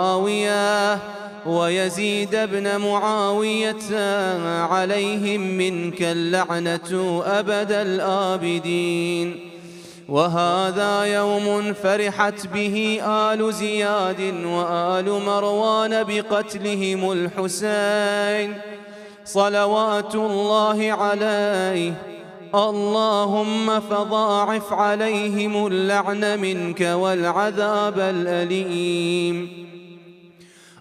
معاوية ويزيد بن معاوية عليهم منك اللعنة أبد الآبدين. وهذا يوم فرحت به آل زياد وآل مروان بقتلهم الحسين صلوات الله عليه. اللهم فضاعف عليهم اللعن منك والعذاب الأليم.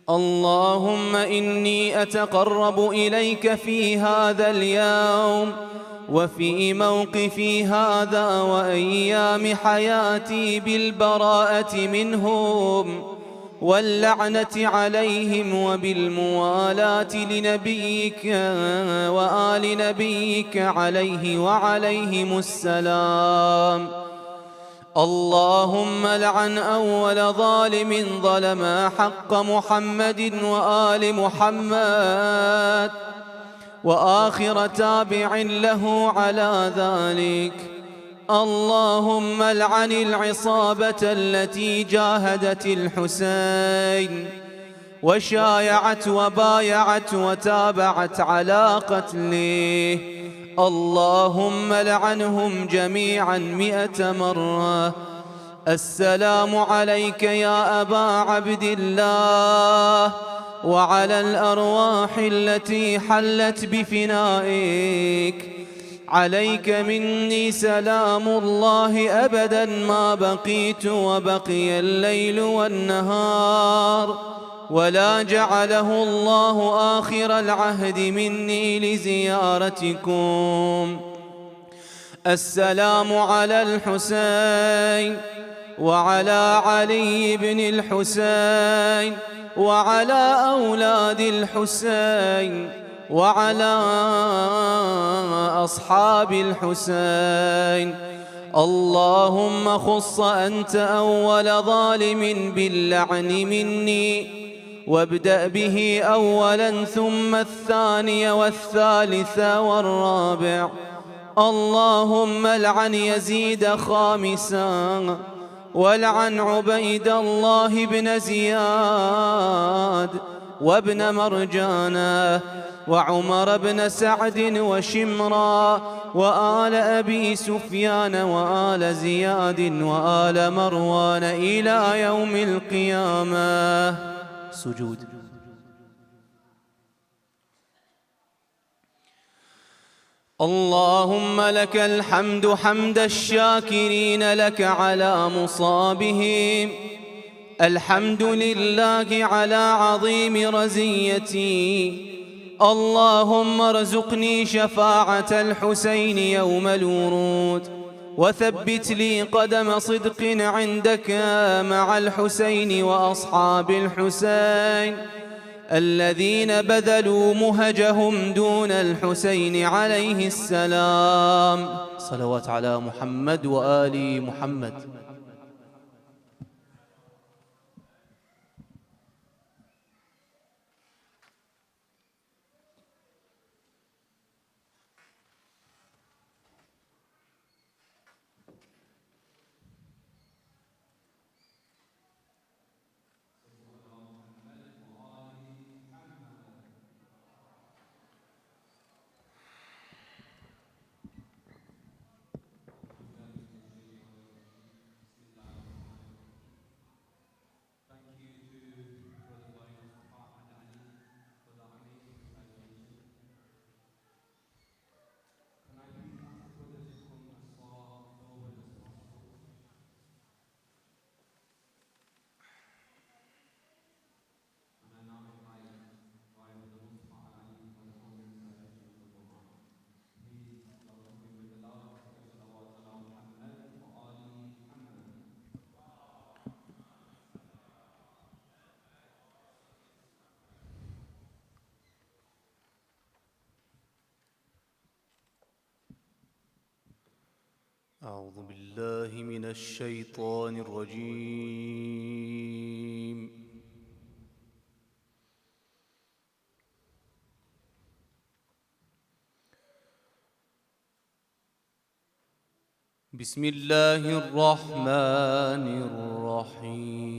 اللهم إني أتقرب إليك في هذا اليوم وفي موقفي هذا وأيام حياتي بالبراءة منهم واللعنة عليهم وبالموالاة لنبيك وآل نبيك عليه وعليهم السلام. اللهم لعن أول ظالم ظلم حق محمد وآل محمد وآخر تابع له على ذلك. اللهم لعن العصابة التي جاهدت الحسين وشايعت وبايعت وتابعت على قتله. اللهم لعنهم جميعا 100 مرة. السلام عليك يا أبا عبد الله وعلى الأرواح التي حلت بفنائك. عليك مني سلام الله أبدا ما بقيت وبقي الليل والنهار، ولا جعله الله آخر العهد مني لزيارتكم. السلام على الحسين وعلى علي بن الحسين وعلى أولاد الحسين وعلى أصحاب الحسين. اللهم خص أنت أول ظالم باللعن مني، وابدأ به أولا ثم الثاني والثالث والرابع. اللهم لعن يزيد خامسا، ولعن عبيد الله بن زياد وابن مرجانة وعمر بن سعد وشمرا وآل أبي سفيان وآل زياد وآل مروان إلى يوم القيامة. سجود. اللهم لك الحمد حمد الشاكرين لك على مصابهم. الحمد لله على عظيم رزيتي. اللهم ارزقني شفاعة الحسين يوم الورود، وثبت لي قدم صدق عندك مع الحسين وأصحاب الحسين الذين بذلوا مهجهم دون الحسين عليه السلام. صلوات على محمد وآل محمد. أعوذ بالله من الشيطان الرجيم. بسم الله الرحمن الرحيم.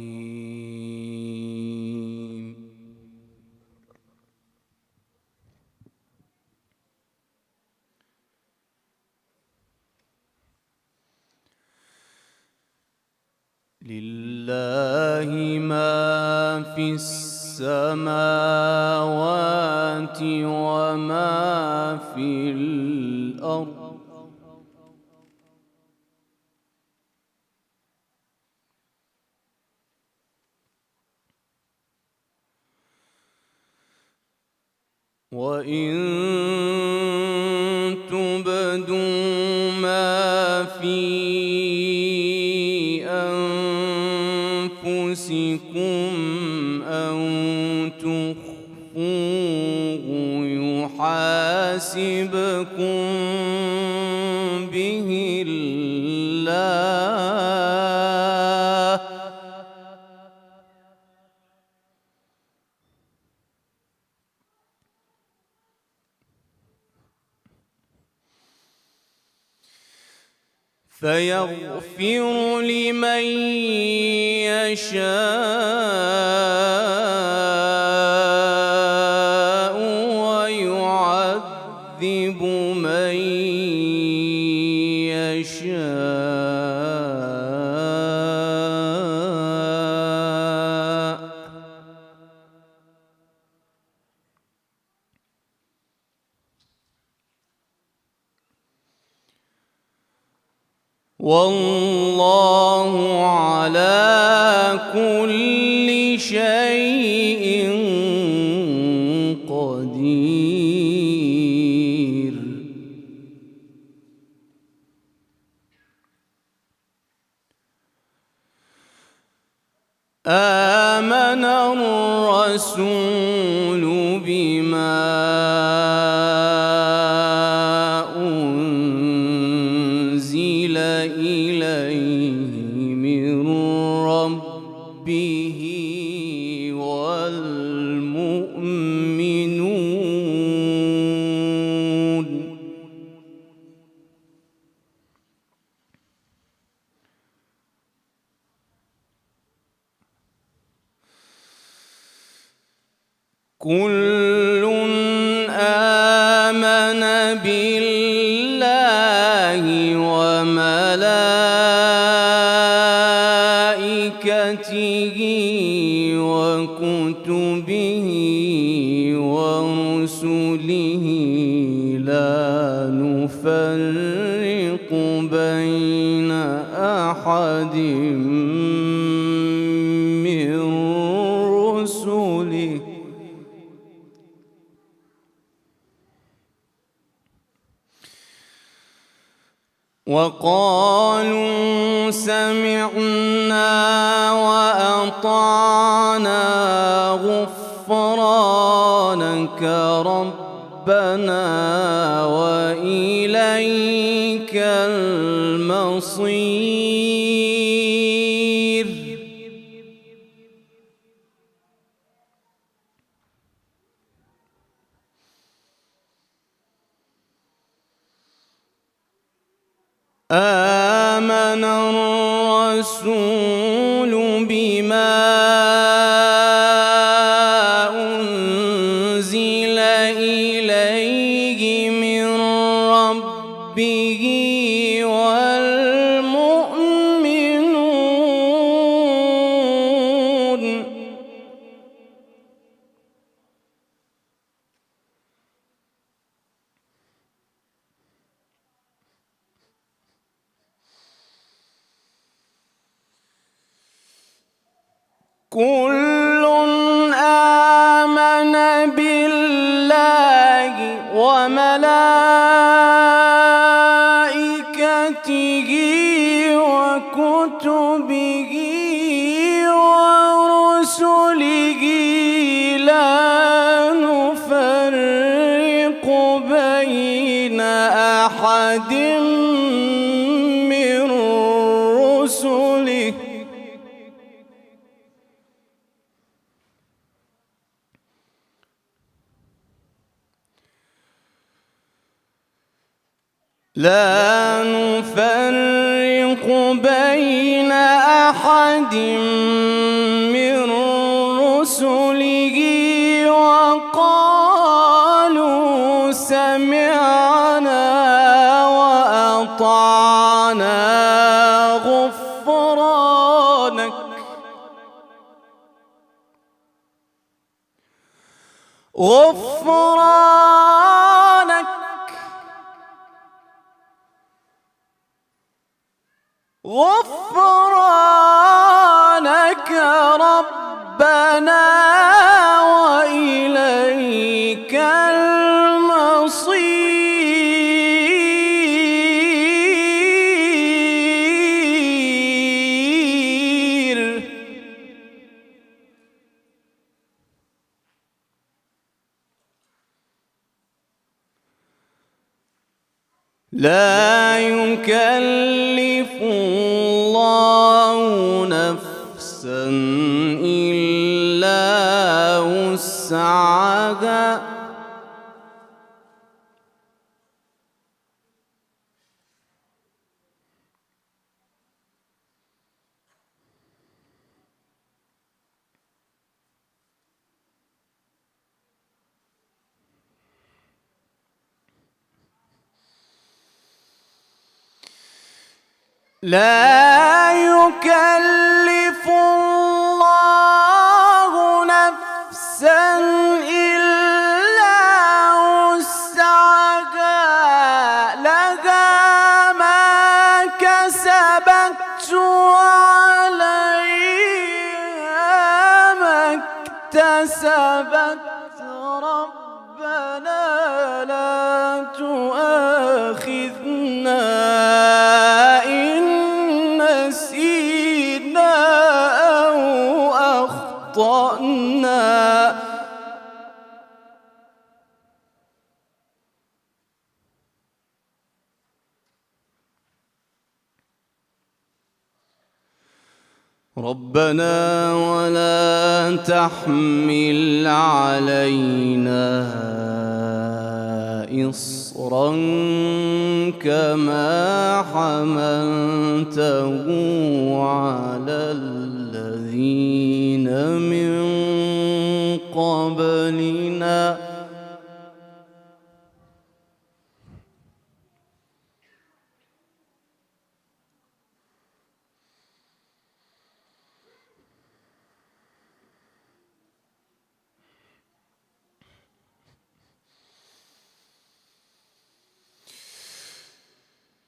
في السماوات وما في الأرض وإن تبدوا ما في أنفسكم أو تخفوه يحاسبكم به الله فيغفر لمن يشاء ويعذب من يشاء والله على كل شيء قدير. آمن الرسول بما أنزل إليه من ربه والمؤمنون كل آمن بالله وملائكته وكتبه ورسله لا نفرق بين أحد من رسله وقالوا سمعنا وأطعنا غفرانك ربنا وإليك المصير. آمن الرسول بما أنزل إليه من ربه والمؤمنون كل آمن بالله وملائكته وكتبه ورسله لا نفرق بين أحد من رسله لا نفرق بين أحد من رسله وقالوا سمعنا وأطعنا غفرانك غفرانك غفرانك ربنا وإليك المصير. لا يكلف الله نفسا إلا وسعها لا يكلف الله نفسا إلا وسعها لها ما كسبت وعليها ما اكتسبت ربنا لا تؤاخذنا ربنا ولا تحمل علينا إصرا كما حملته على الذين من قبلنا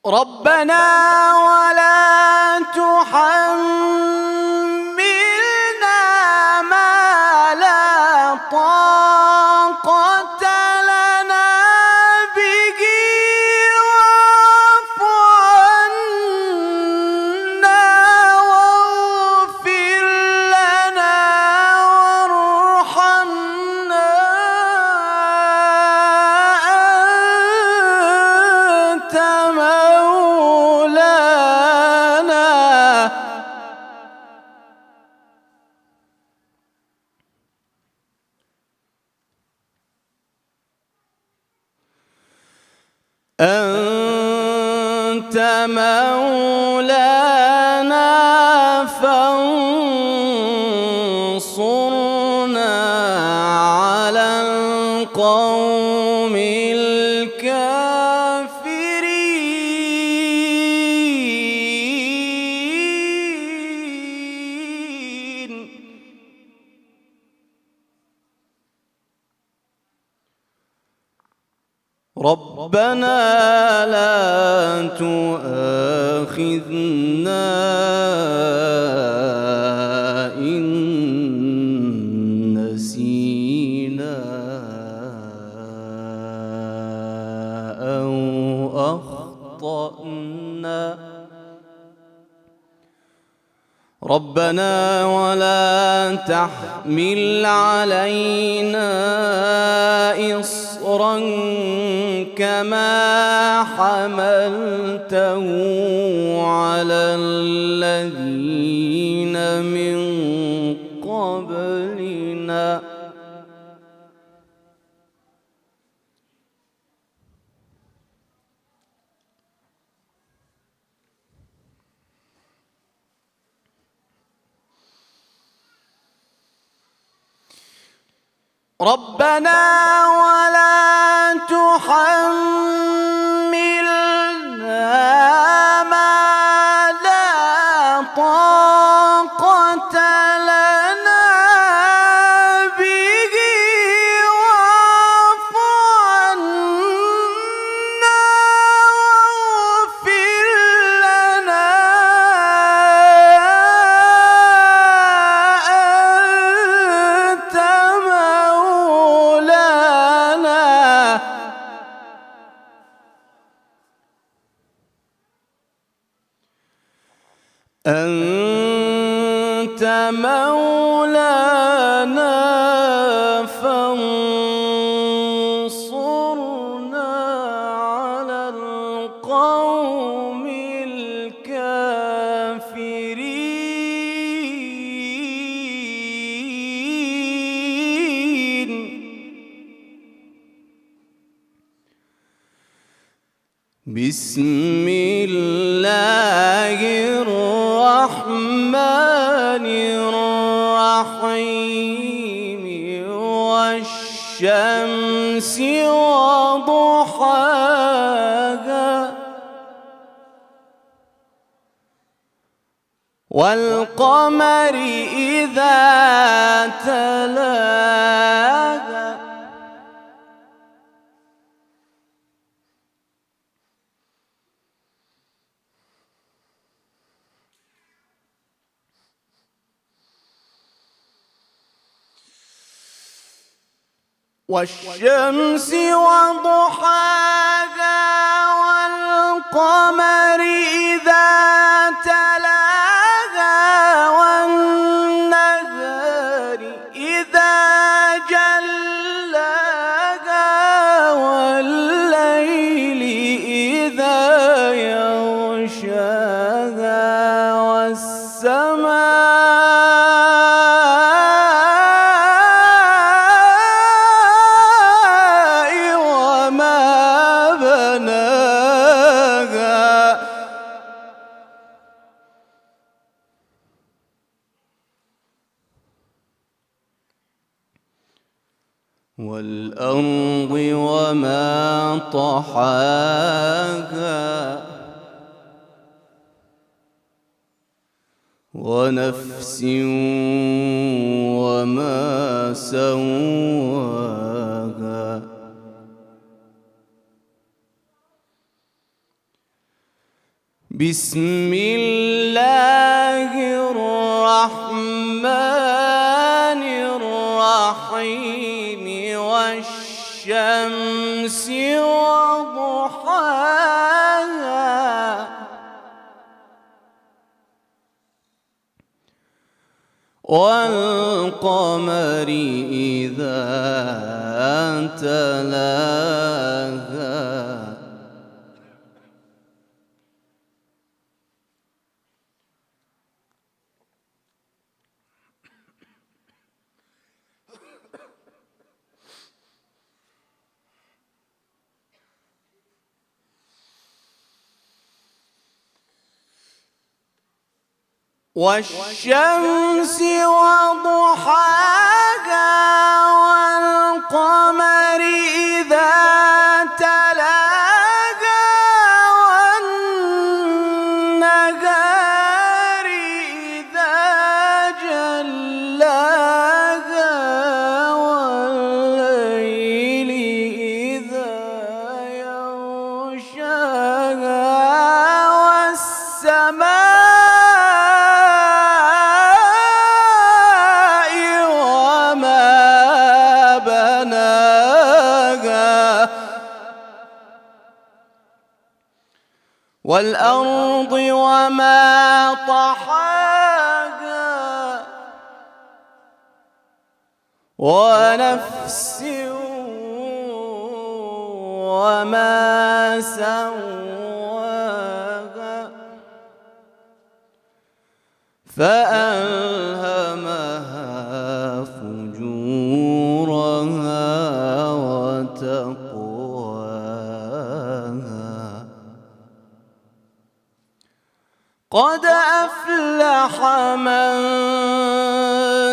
ربنا ولا تحملنا ما لا طاقة لنا به واعف عنا واغفر لنا وارحمنا أنت مولانا فانصرنا على القوم الكافرين. ربنا لا تؤاخذنا إن نسينا أو أخطأنا. ربنا ولا تحمل علينا إصرا كما حملته على الذين من قبلنا. ربنا ولا تحملنا ما لا طاقة لنا به أنت مولانا فانصرنا على القوم الكافرين. بسم الله الرحمن الرحيم والشمس وضحاها والقمر إذا تلاها والشمس وضحاها والقمر إذا تلاها والنهار إذا جلاها والليل إذا يغشاها والأرض وما طحاها ونفس وما سواها بسم الله الرحمن الرحيم والشمس وضحاها والقمر إذا تلاها والشمس وضحاها والقمر إذا تلاها والنهار إذا جلاها والليل إذا يغشاها والسماء والأرض وما طحاها ونفس وما سواها فألهمها فجورها وتقواها قد أفلح من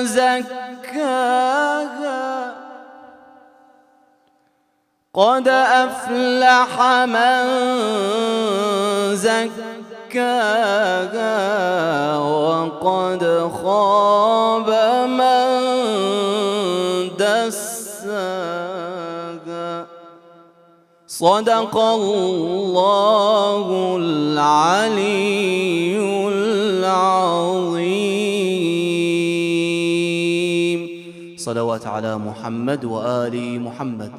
زكاها قد أفلح من زكاها وقد خاب من دساها صدق الله العلي العظيم. صلوات على محمد وآل محمد.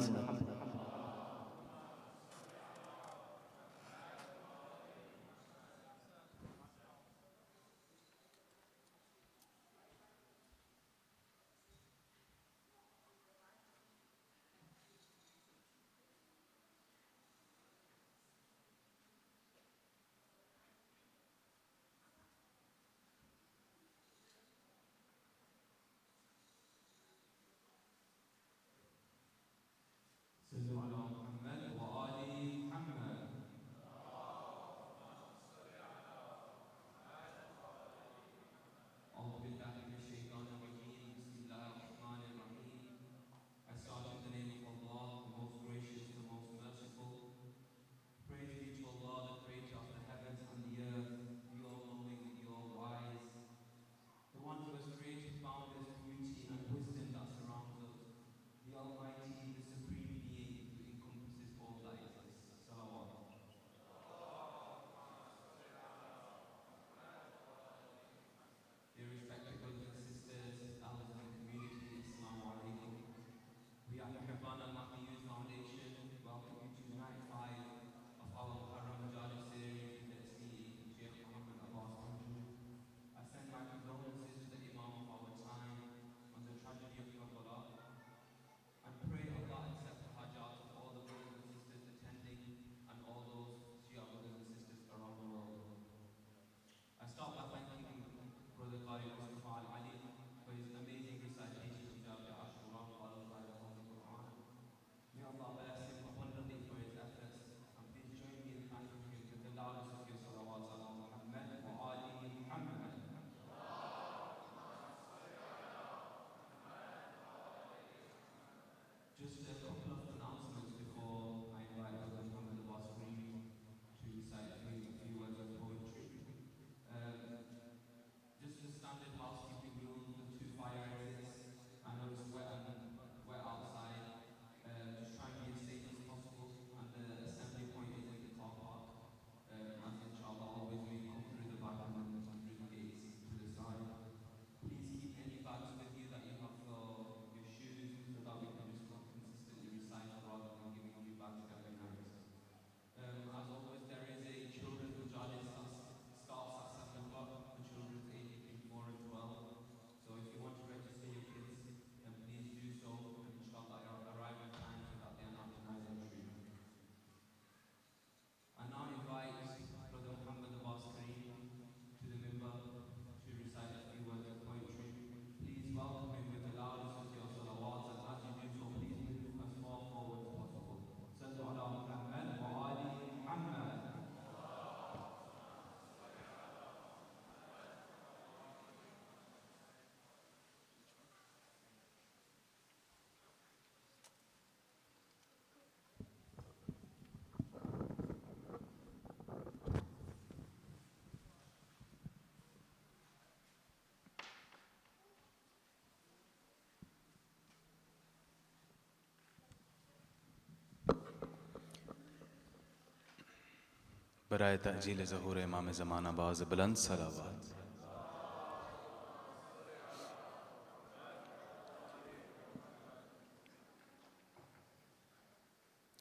برائے تأجیل ظہور امام زمانہ باز بلند صلوات.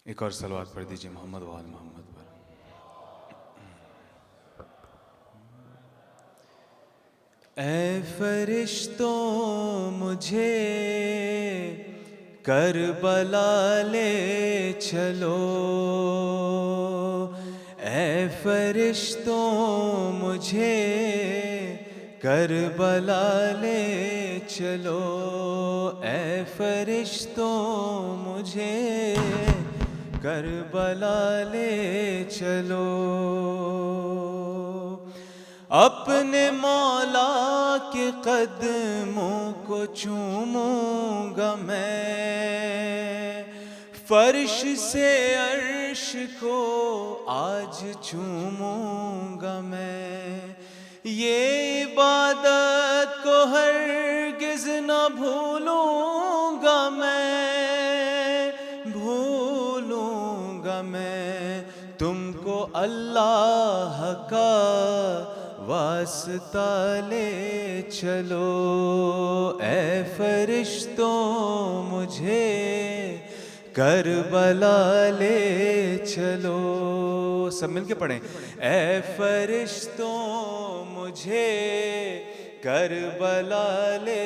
ایک اور صلوات پڑھ دیجئے محمد و آل محمد پر. اے فرشتوں مجھے کربلا لے چلو، اے فرشتوں مجھے کربلا لے چلو، اے فرشتوں مجھے کربلا لے چلو. اپنے مولا کے قدموں کو چوموں گا میں، فرش سے عرش کو آج چوموں گا میں. یہ عبادت کو ہرگز نہ بھولوں گا میں، بھولوں گا میں. تم کو اللہ کا واسطہ لے چلو، اے فرشتوں مجھے کربلا لے چلو. سب مل کے پڑھیں. اے فرشتوں مجھے کربلا لے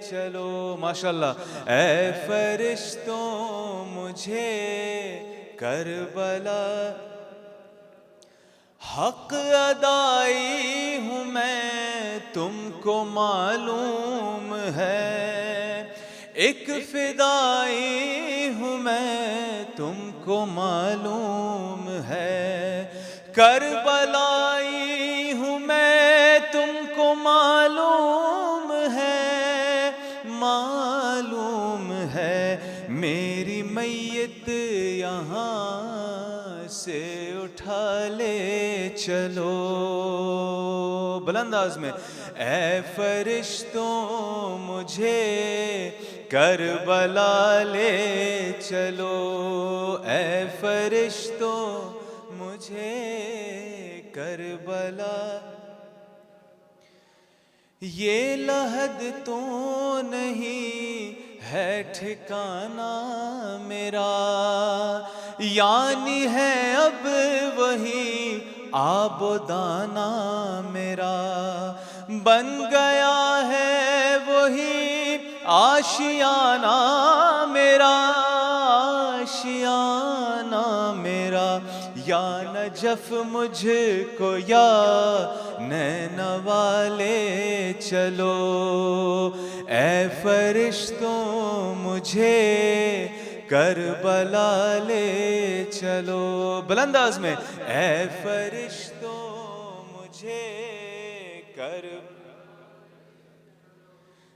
چلو. ماشاءاللہ. اے فرشتوں مجھے کربلا. حق ادائی ہوں میں تم کو معلوم ہے، ایک فدائی ہوں میں تم کو معلوم ہے، کربلائی ہوں میں تم کو معلوم ہے، معلوم ہے. میری میت یہاں سے اٹھا لے چلو. بلند آواز میں. اے فرشتوں مجھے کربلا لے چلو، اے فرشتوں مجھے کربلا. یہ لحد تو نہیں ہے ٹھکانہ میرا، یعنی ہے اب وہی آب و دانہ میرا. بن گیا ہے وہی آشیانہ میرا، آشیانہ میرا. یا نجف مجھ کو یا نینوا لے چلو، اے فرشتوں مجھے کربلا لے چلو. بلند آواز میں. اے فرشتوں مجھے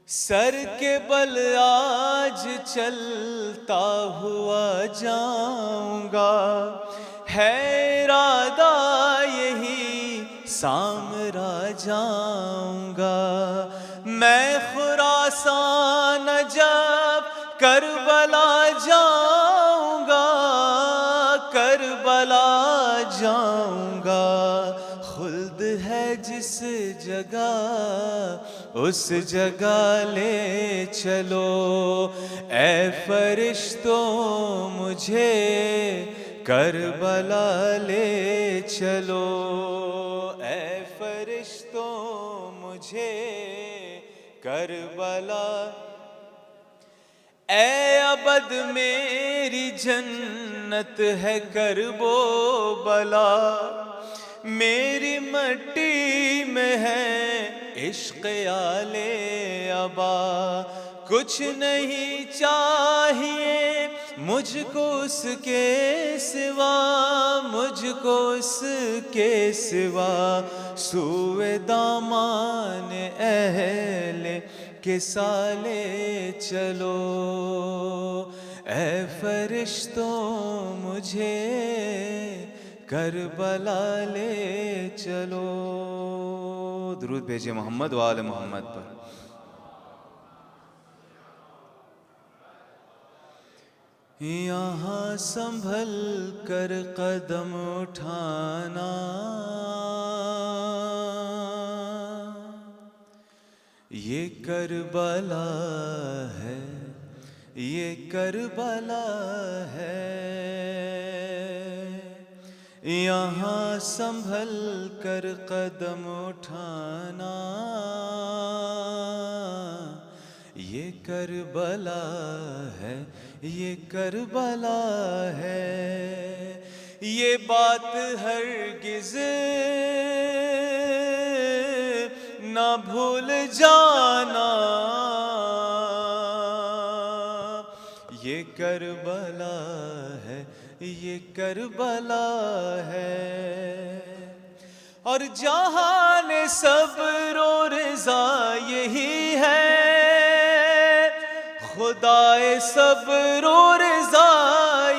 سر کے بل آج چلتا ہوا جاؤں گا، ہے ارادہ یہی سامرا جاؤں گا. میں خراسان جب کربلا جاؤں گا، کربلا جاؤں گا. خلد ہے جس جگہ اس جگہ لے چلو، اے فرشتوں مجھے کربلا لے چلو، اے فرشتوں مجھے کربلا. اے ابد میری جنت ہے کرب و بلا، میری مٹی میں ہے عشق آل ابا. کچھ نہیں چاہیے مجھ کو اس کے سوا، مجھ کو اس کے سوا. سوئے دامان اہل کے سالے چلو، اے فرشتوں مجھے کربلا لے چلو. درود بھیجے محمد و آل محمد پر. یہاں سنبھل کر قدم اٹھانا، یہ کربلا ہے، یہ کربلا ہے، یہاں سنبھل کر قدم اٹھانا، یہ کربلا ہے، یہ کربلا ہے، یہ بات ہرگز نہ بھول جانا، یہ کربلا ہے، یہ کربلا ہے، اور جہان صبر و رضا یہی ہے، خدائے صبر و رضا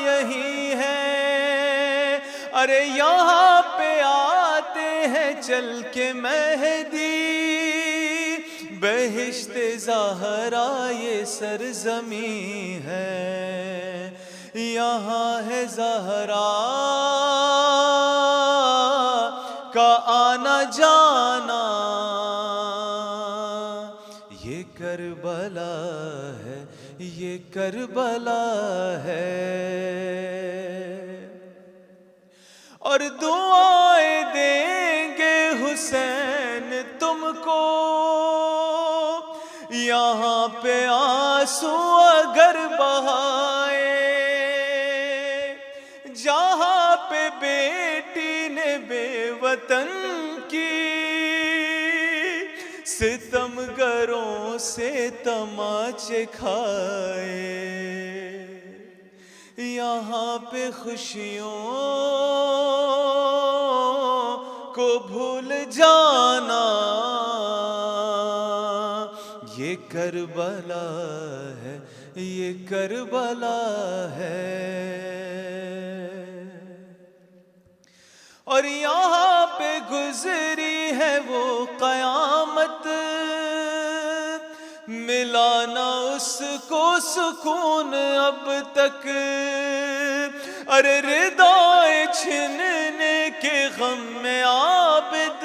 یہی ہے، ارے یہاں پہ آتے ہیں چل کے مہدی، بہشت زہرا یہ سرزمین ہے، یہاں ہے زہرا کا آنا جانا، یہ کربلا ہے، یہ کربلا ہے، اور دعائیں دیں گے حسین تم کو، یہاں پہ آنسو اگر بہائے، جہاں پہ بیٹی نے بے وطن کی ستم گروں سے تماچے کھائے، یہاں پہ خوشیوں کو بھول جانا، یہ کربلا ہے، یہ کربلا ہے، اور یہاں پہ گزری ہے وہ قیامت، ملا نہ اس کو سکون اب تک، ارے ردائے چھننے کے غم میں عابد،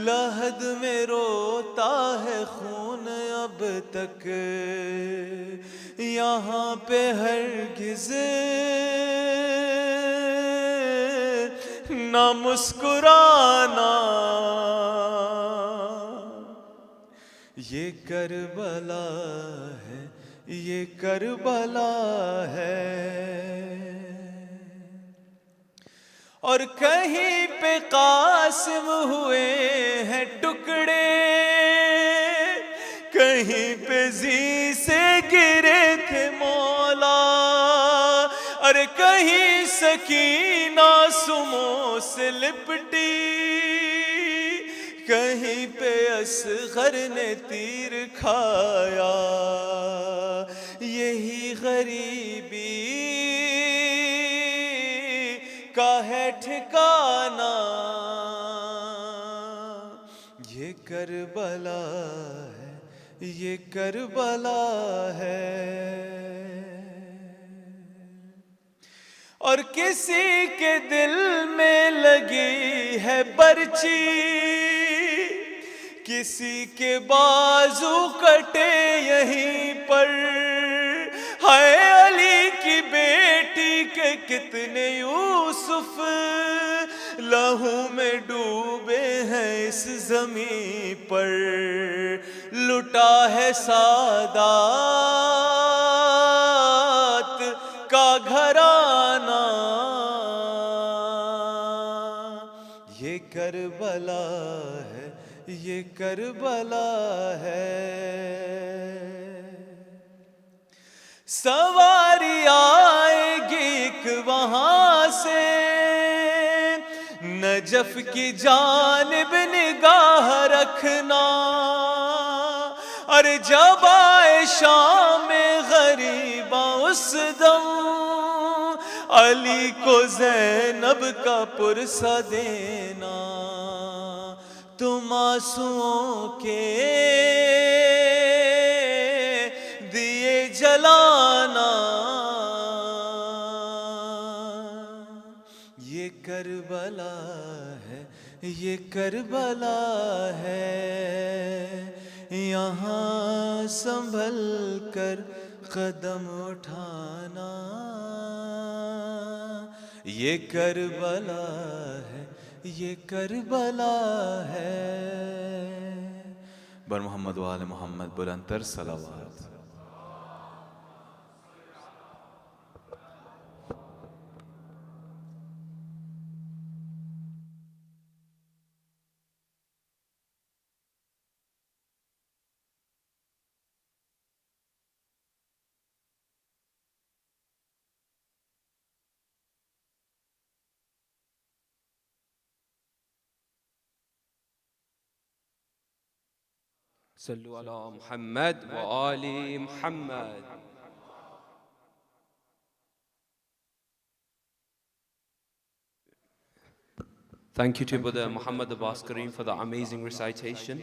لحد میں روتا ہے خون اب تک، یہاں پہ ہرگز نہ مسکرانا، یہ کربلا ہے، یہ کربلا ہے، اور کہیں پہ قاسم ہوئے ہیں ٹکڑے، کہیں پہ زی سے گرے تھے مولا، ارے کہیں سکینہ سمو سے لپٹی، کہیں پہ اصغر نے تیر کھایا، یہی غریبی کا ہے ٹھکانہ، یہ کربلا ہے، یہ کربلا ہے، اور کسی کے دل میں لگی ہے برچی، کسی کے بازو کٹے یہیں پر، ہے علی کی بیٹی کے کتنے یوسف لہو میں ڈوبے ہیں اس زمین پر، لٹا ہے سادات کا گھرانہ، یہ کربلا ہے، یہ کربلا ہے، سواری آئے گی ایک وہاں سے، نجف کی جانب نگاہ رکھنا، ارے جب آئے شام غریباں اس دم، علی کو زینب کا پرسہ دینا، تم آنسوؤں کے دیے जलाना ये करबला है, ये करबला है, यहाँ संभल कर कदम उठाना ये करबला है, ये करबला है। बर मोहम्मद व आले मोहम्मद बुलंदतर सलावत। صلوا على محمد وآل محمد. Thank you to Brother Muhammad Abbas Kareem for the amazing recitation.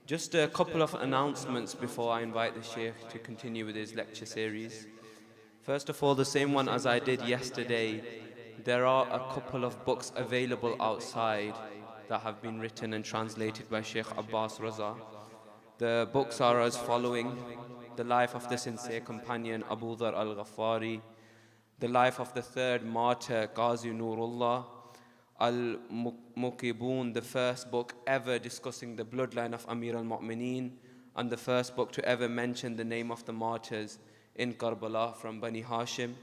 Just a couple of announcements before I invite the Sheikh to continue with his lecture series. First of all, the same one as I did yesterday, there are a couple of books available outside that have been written and translated by Sheikh Abbas Raza. The books are as following: The Life of the Sincere Companion Abu Dhar al-Ghaffari, The Life of the Third Martyr Ghazi Nurullah, Al-Muqibun, the first book ever discussing the bloodline of Amir al-Mu'mineen, and the first book to ever mention the name of the martyrs in Karbala from Bani Hashim.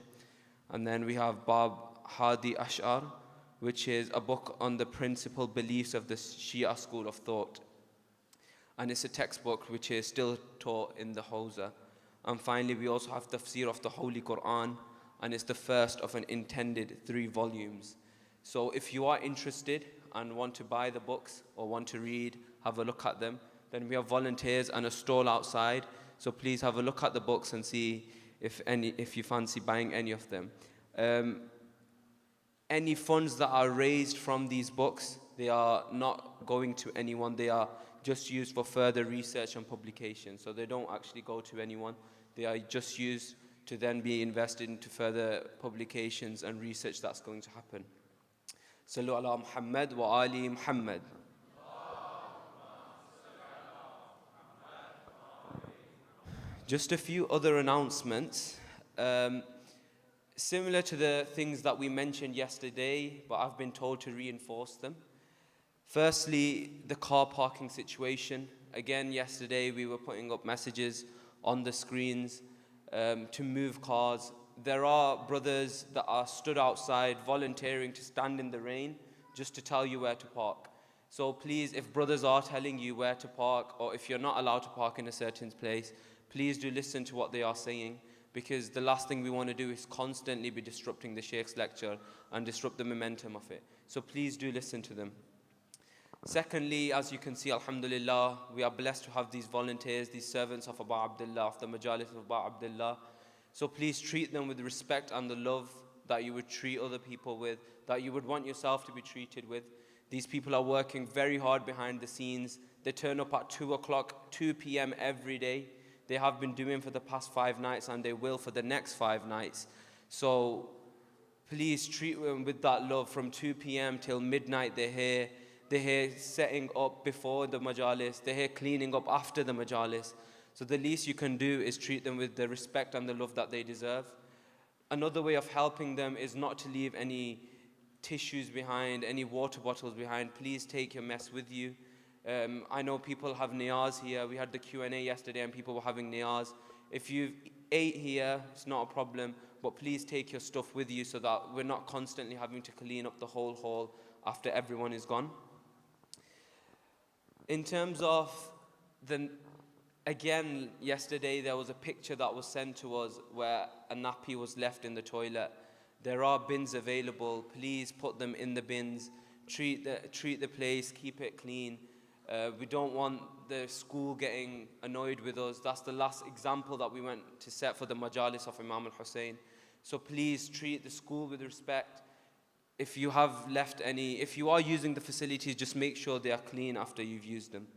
And then we have Bab Hadi Ash'ar, which is a book on the principal beliefs of the Shia school of thought. And it's a textbook which is still taught in the Hawza. And finally, we also have Tafsir of the Holy Quran, and it's the first of an intended 3 volumes. So if you are interested and want to buy the books or want to read, have a look at them, then we have volunteers and a stall outside. So please have a look at the books and see if you fancy buying any of them. Any funds that are raised from these books, they are not going to anyone. They are just used for further research and publication. So they don't actually go to anyone. They are just used to then be invested into further publications and research that's going to happen. Sallu ala Muhammad wa ali Muhammad. Just a few other announcements. Similar to the things that we mentioned yesterday, but I've been told to reinforce them. Firstly, the car parking situation. Again, yesterday we were putting up messages on the screens to move cars. There are brothers that are stood outside volunteering to stand in the rain just to tell you where to park. So please, if brothers are telling you where to park, or if you're not allowed to park in a certain place, please do listen to what they are saying, because the last thing we want to do is constantly be disrupting the Sheikh's lecture and disrupt the momentum of it. So please do listen to them. Secondly, as you can see, alhamdulillah, we are blessed to have these volunteers, these servants of Abu Abdullah, of the Majalis of Abu Abdullah. So please treat them with respect and the love that you would treat other people with, that you would want yourself to be treated with. These people are working very hard behind the scenes. They turn up at 2 p.m. every day. They have been doing for the past 5 nights, and they will for the next 5 nights. So please treat them with that love. From 2 p.m. till midnight, they're here. They're here setting up before the majalis. They're here cleaning up after the majalis. So the least you can do is treat them with the respect and the love that they deserve. Another way of helping them is not to leave any tissues behind, any water bottles behind. Please take your mess with you. I know people have niyaz here. We had the Q&A yesterday and people were having niyaz. If you've ate here, it's not a problem, but please take your stuff with you so that we're not constantly having to clean up the whole hall after everyone is gone. In terms of again, yesterday there was a picture that was sent to us where a nappy was left in the toilet. There are bins available. Please put them in the bins. Treat the place, keep it clean. We don't want the school getting annoyed with us. That's the last example that we went to set for the majalis of Imam Al Hussain. So please treat the school with respect. If you have left if you are using the facilities, just make sure they are clean after you've used them.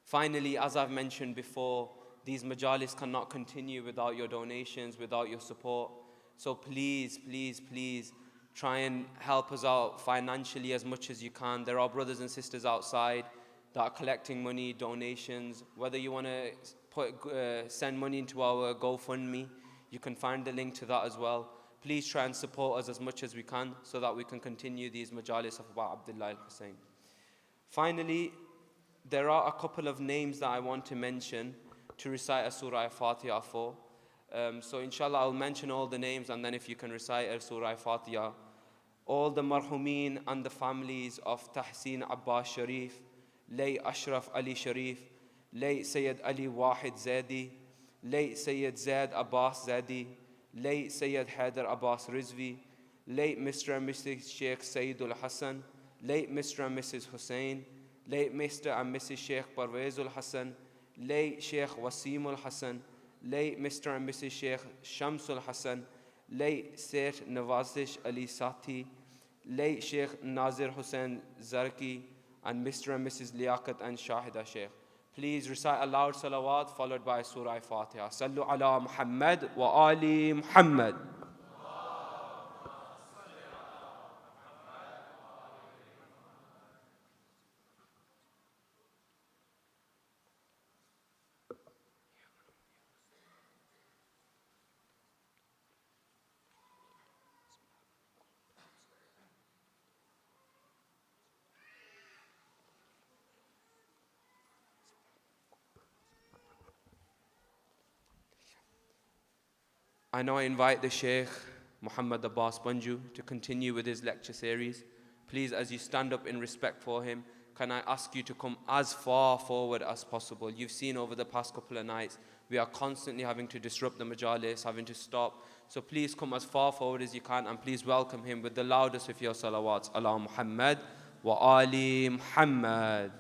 Finally, as I've mentioned before, These majalis cannot continue without your donations, without your support. So please, please, please try and help us out financially as much as you can. There are brothers and sisters outside that are collecting money, donations. Whether you want to send money into our GoFundMe, you can find the link to that as well. Please try and support us as much as we can so that we can continue these majalis of about Abdullah Al Hussain. Finally, there are a couple of names that I want to mention to recite a Surah Al-Fatiha for. So inshallah I'll mention all the names, and then if you can recite a Surah Al-Fatiha. All the marhumeen and the families of Tahsin Abbas Sharif, late Ashraf Ali Sharif, late Sayyid Ali Wahid Zadi, late Sayyid Zaid Abbas Zadi, late Sayyid Haider Abbas Rizvi, late Mr. and Mrs. Sheikh Sayyidul Hassan, late Mr. and Mrs. Hussain, late Mr. and Mrs. Sheikh Parvezul Hassan, late Sheikh Wasimul Hassan, late Mr. and Mrs. Sheikh Shamsul Hassan, late Sheikh Nawazish Ali Sati, late Sheikh Nazir Hussain Zarki, and Mr. and Mrs. Liaquat and Shahida Sheikh. Please recite a loud salawat followed by Surah Fatiha. Sallu ala Muhammad wa ali Muhammad. I now invite the Sheikh Muhammad Abbas Panju to continue with his lecture series. Please, as you stand up in respect for him, can I ask you to come as far forward as possible? You've seen over the past couple of nights, we are constantly having to disrupt the majalis, having to stop. So please come as far forward as you can, and please welcome him with the loudest of your salawats. Ala Muhammad wa ali Muhammad.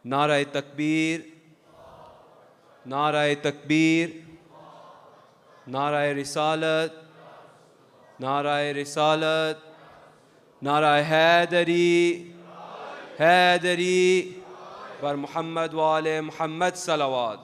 Nara Takbir, Nara Takbir, Nara Risalat, Nara Risalat, Nara Haidari, Haidari, Bar Muhammad wa Ali Muhammad Salawat.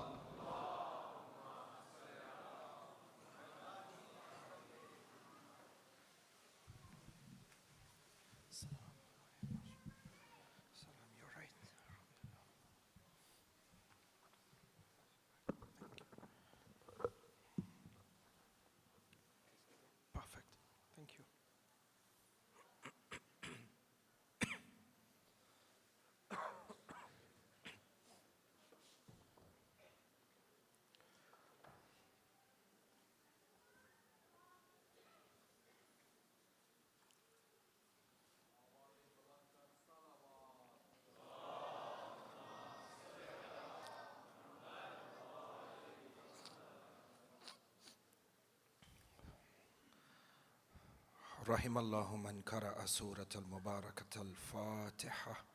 رحم الله من قرأ سورة المباركة الفاتحة.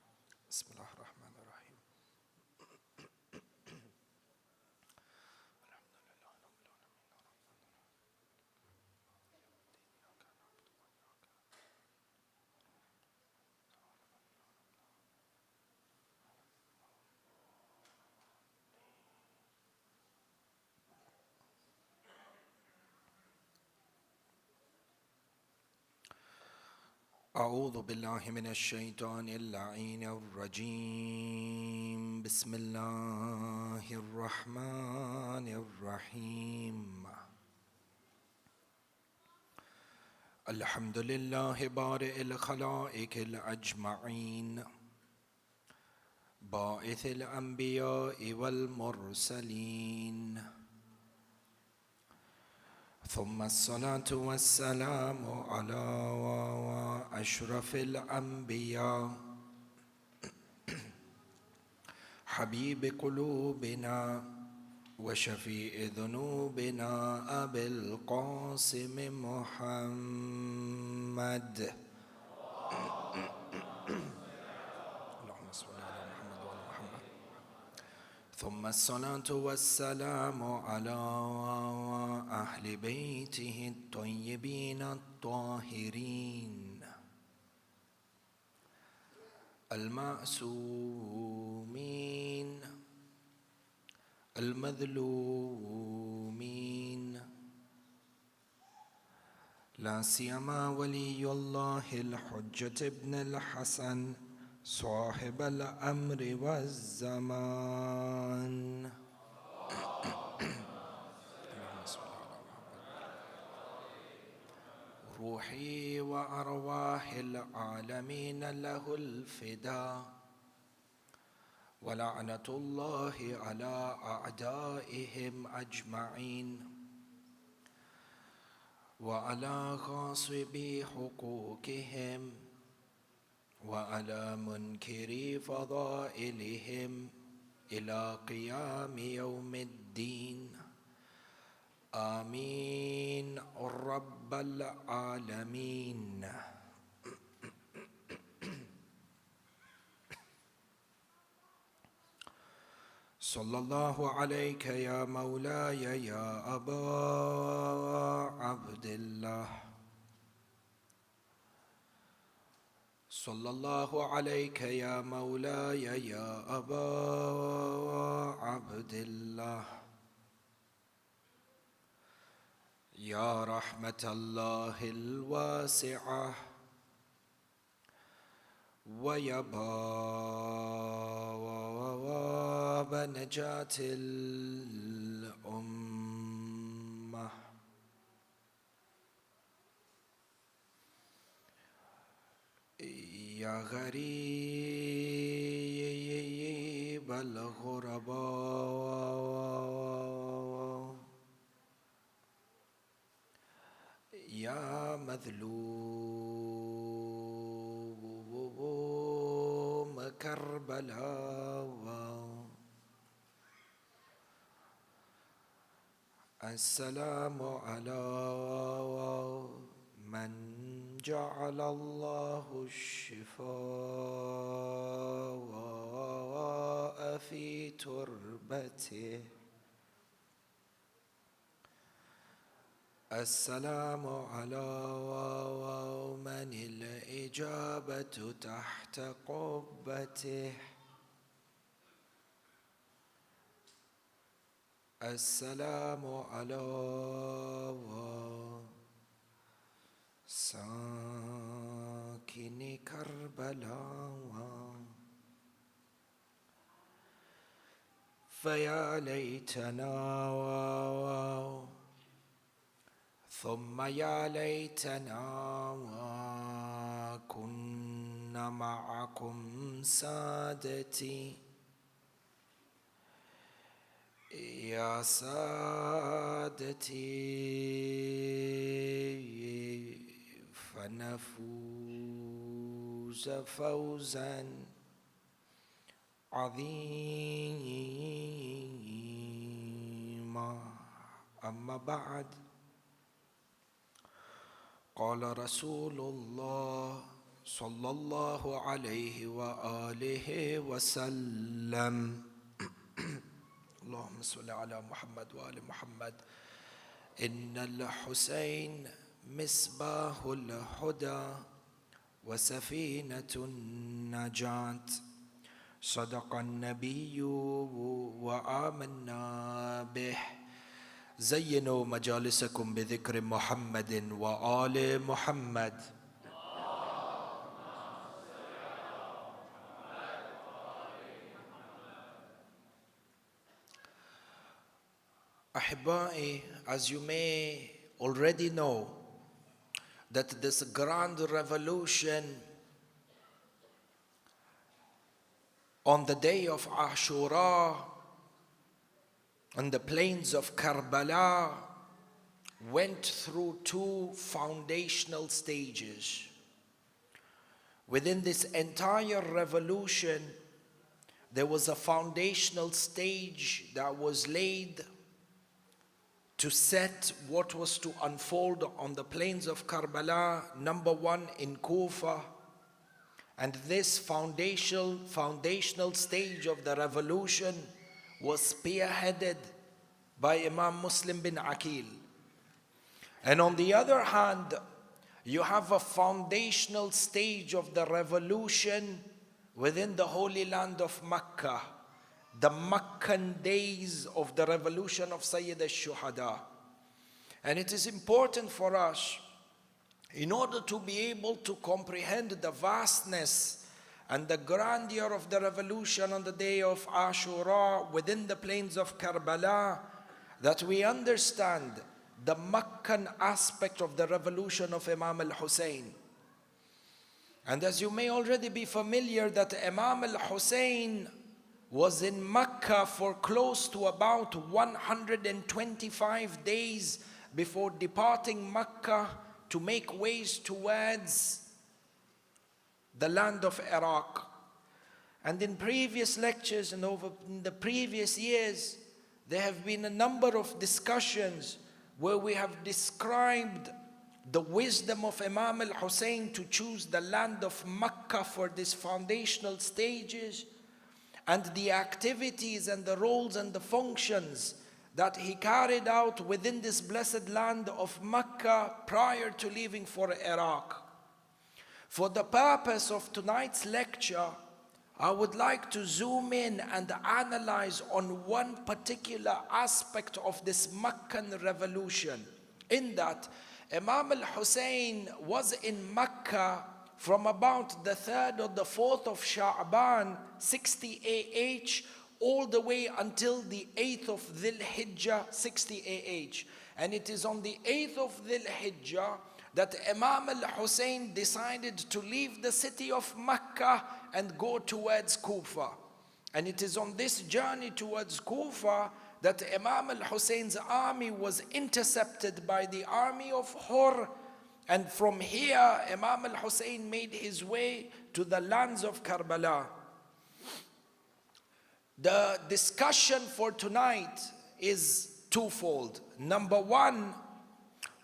بسم الله الرحمن الرحيم. أعوذ بالله من الشيطان اللعين الرجيم. بسم الله الرحمن الرحيم. الحمد لله بارئ الخلائق الأجمعين، باعث الأنبياء والمرسلين، ثم الصلاة والسلام على أشرف الأنبياء، حبيب قلوبنا وشفيع ذنوبنا أبي القاسم محمد. اللهم صل على محمد وعلى محمد. ثم الصلاة والسلام على أهل بيته الطيبين الطاهرين المعصومين المظلومين، لا سيما ولي الله الحجة ابن الحسن صاحب الأمر والزمان. روحي وأرواح العالمين له الفداء، ولعنة الله على أعدائهم أجمعين، وعلى غاصبي حقوقهم، وعلى منكري فضائلهم إلى قيام يوم الدين. آمين رب العالمين. صلى الله عليك يا مولاي يا أبا عبد الله، صلى الله عليك يا مولاي يا أبا عبد الله، يا رحمة الله الواسعة، ويا باب نجاة الأمة. يا غريب الغرباء، يا مظلوم كربلاء، السلام على من جعل الله الشفاء في تربته، السلام على من الإجابة تحت قبته، السلام على ساكن كربلاء. فيا ليتنا ثم يا ليتنا كنا معكم سادتي، يا سادتي، فنفوز فوزا عظيما. أما بعد، قال رسول الله صلى الله عليه وآله وسلم: اللهم صل على محمد وآل محمد. إن الحسين مصباح الهدى وسفينة النجاة، صدق النبي وآمنا به. زينوا مجالسكم بذكر محمد وآل محمد. Ahibbai, as you may already know, that this grand revolution on the day of Ashura on the plains of Karbala went through two foundational stages. Within this entire revolution, there was a foundational stage that was laid to set what was to unfold on the plains of Karbala, number one in Kufa. And this foundational stage of the revolution was spearheaded by Imam Muslim bin Aqil. And on the other hand, you have a foundational stage of the revolution within the Holy Land of Makkah, the Makkan days of the revolution of Sayyid al-Shuhada. And it is important for us, in order to be able to comprehend the vastness and the grandeur of the revolution on the day of Ashura within the plains of Karbala, that we understand the Makkan aspect of the revolution of Imam Al Hussain. And as you may already be familiar, that Imam Al Hussain was in Makkah for close to about 125 days before departing Makkah to make ways towards the land of Iraq. And in previous lectures and in the previous years, there have been a number of discussions where we have described the wisdom of Imam Al Hussain to choose the land of Makkah for these foundational stages, and the activities and the roles and the functions that he carried out within this blessed land of Makkah prior to leaving for Iraq. For the purpose of tonight's lecture, I would like to zoom in and analyze on one particular aspect of this Makkan revolution, in that Imam Al Hussain was in Makkah from about the 3rd or the 4th of Sha'ban 60 AH all the way until the 8th of Dhul-Hijjah 60 AH. And it is on the 8th of Dhul-Hijjah that Imam Al Hussain decided to leave the city of Makkah and go towards Kufa. And it is on this journey towards Kufa that Imam Al Hussein's army was intercepted by the army of Hur. And from here, Imam Al Hussain made his way to the lands of Karbala. The discussion for tonight is twofold. Number one,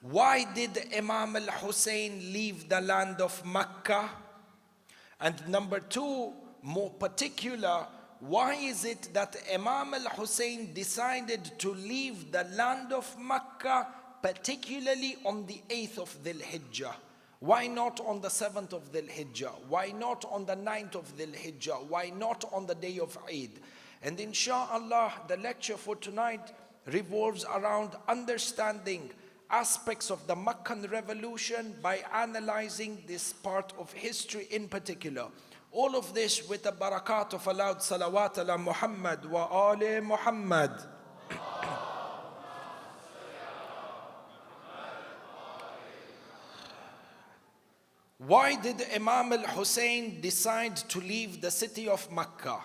why did Imam Al Hussain leave the land of Makkah? And number two, more particular, why is it that Imam Al Hussain decided to leave the land of Makkah, particularly on the 8th of Dhul-Hijjah? Why not on the 7th of Dhul-Hijjah? Why not on the 9th of Dhul-Hijjah? Why not on the day of Eid? And inshallah, the lecture for tonight revolves around understanding aspects of the Makkan revolution by analyzing this part of history in particular. All of this with the barakat of a loud salawat ala Muhammad wa ali Muhammad. Why did Imam Al Hussain decide to leave the city of Makkah?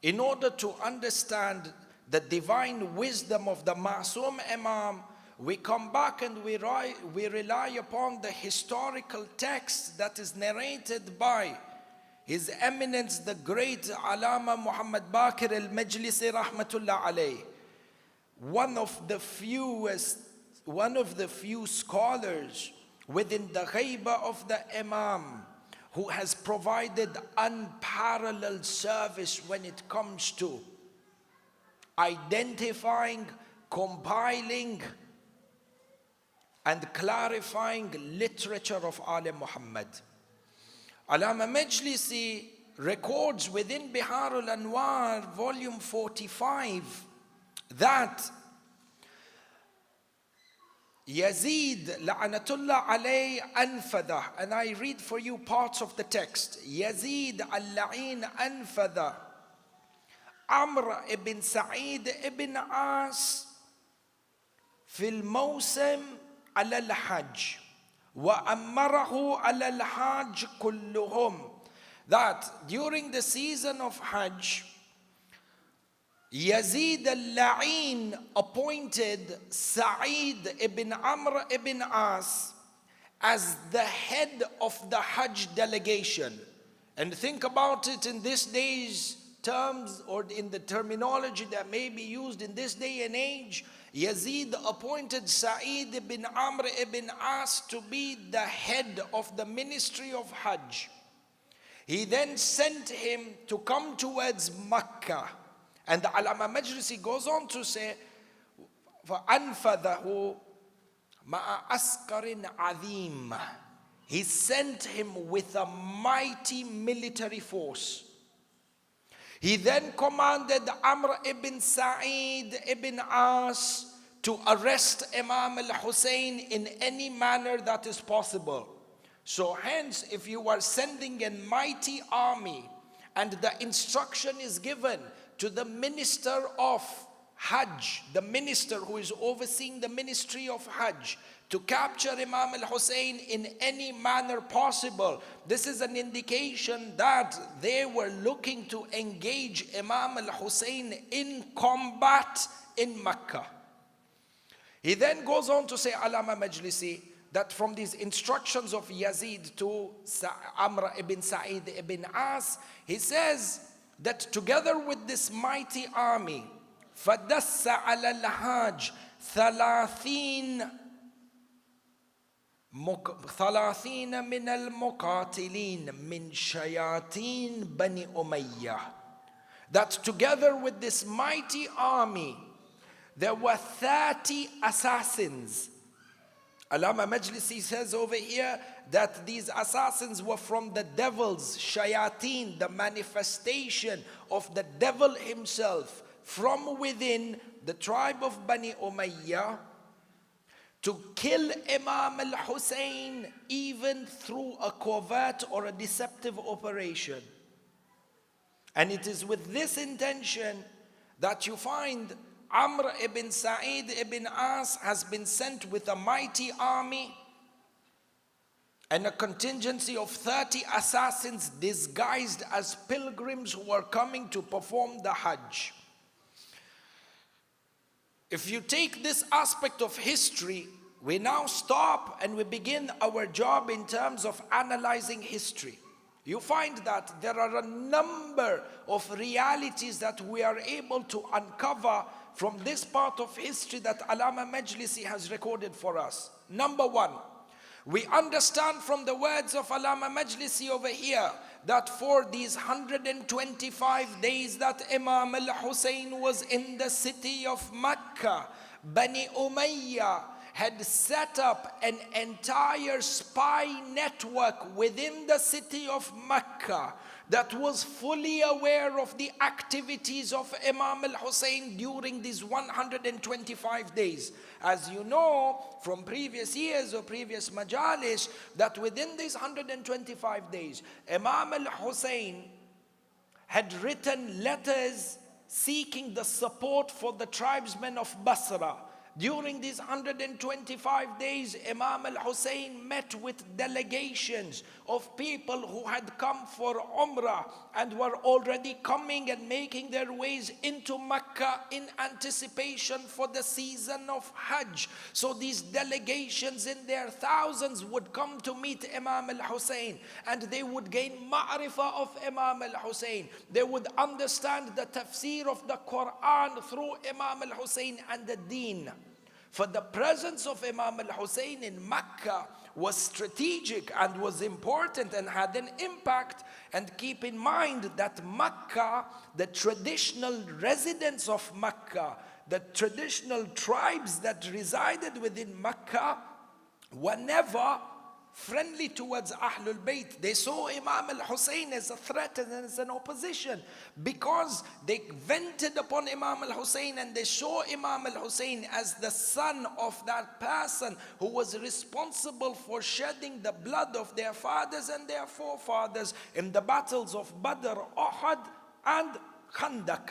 In order to understand the divine wisdom of the Ma'soom Imam, we come back and we rely upon the historical text that is narrated by His Eminence the great Alama Muhammad Baqir al-Majlisi rahmatullah alayh, one of the few scholars within the ghaiba of the Imam who has provided unparalleled service when it comes to identifying, compiling, and clarifying literature of Ali Muhammad. Alama Majlisi records within Bihar al-Anwar, volume 45, that Yazid la'anatullah alayh anfada, and I read for you parts of the text. Yazid al-la'in anfada Amr ibn Sa'id ibn As fil mawsim ala al-hajj wa amarahu ala al-hajj kulluhum, that during the season of Hajj, Yazid al-La'in appointed Sa'id ibn Amr ibn As as the head of the Hajj delegation. And think about it in this day's terms, or in the terminology that may be used in this day and age. Yazid appointed Sa'id ibn Amr ibn As to be the head of the ministry of Hajj. He then sent him to come towards Makkah And the Allama Majlisi goes on to say, فَأَنْفَذَهُ مَعَ أَسْكَرٍ عَظِيمٍ. He sent him with a mighty military force. He then commanded Amr ibn Sa'id ibn As to arrest Imam Al Hussain in any manner that is possible. So hence, if you are sending a mighty army and the instruction is given to the minister of Hajj, the minister who is overseeing the ministry of Hajj, to capture Imam Al Hussain in any manner possible, this is an indication that they were looking to engage Imam Al Hussain in combat in Makkah. He then goes on to say, Allama Majlisi, that from these instructions of Yazid to Amr ibn Sa'id ibn As, he says that together with this mighty army, فَدَسَّ عَلَى الْحَاجِ ثَلَاثِينَ من المقاتلين من شياطين بني أمية. That together with this mighty army, there were 30 assassins. Allama Majlisi says over here that these assassins were from the devils, shayateen, the manifestation of the devil himself, from within the tribe of Bani Umayyah, to kill Imam Al Hussain even through a covert or a deceptive operation. And it is with this intention that you find Amr ibn Sa'id ibn As has been sent with a mighty army and a contingency of 30 assassins disguised as pilgrims who are coming to perform the Hajj. If you take this aspect of history, we now stop and we begin our job in terms of analyzing history. You find that there are a number of realities that we are able to uncover from this part of history that Allama Majlisi has recorded for us. Number one, we understand from the words of Allama Majlisi over here that for these 125 days that Imam Al Hussain was in the city of Makkah, Bani Umayyah had set up an entire spy network within the city of Makkah that was fully aware of the activities of Imam Al Hussain during these 125 days. As you know from previous years or previous majalis, that within these 125 days, Imam Al Hussain had written letters seeking the support for the tribesmen of Basra. During these 125 days, Imam Al Hussain met with delegations of people who had come for Umrah and were already coming and making their ways into Makkah in anticipation for the season of Hajj. So these delegations in their thousands would come to meet Imam Al Hussain, and they would gain ma'rifah of Imam Al Hussain. They would understand the tafsir of the Quran through Imam Al Hussain and the deen. For the presence of Imam Al Hussain in Makkah was strategic and was important and had an impact. And keep in mind that Makkah, the traditional residents of Makkah, the traditional tribes that resided within Makkah, were never friendly towards Ahlul Bayt. They saw Imam Al Hussain as a threat and as an opposition, because they vented upon Imam Al Hussain and they saw Imam Al Hussain as the son of that person who was responsible for shedding the blood of their fathers and their forefathers in the battles of Badr, Uhud and Khandaq.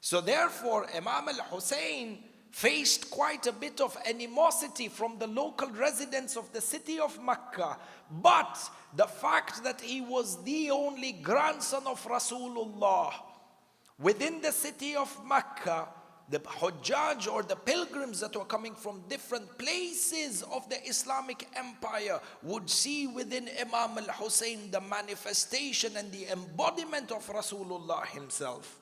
So therefore Imam Al Hussain faced quite a bit of animosity from the local residents of the city of Makkah. But the fact that he was the only grandson of Rasulullah within the city of Makkah, the Hujjaj or the pilgrims that were coming from different places of the Islamic empire would see within Imam Al Hussain the manifestation and the embodiment of Rasulullah himself.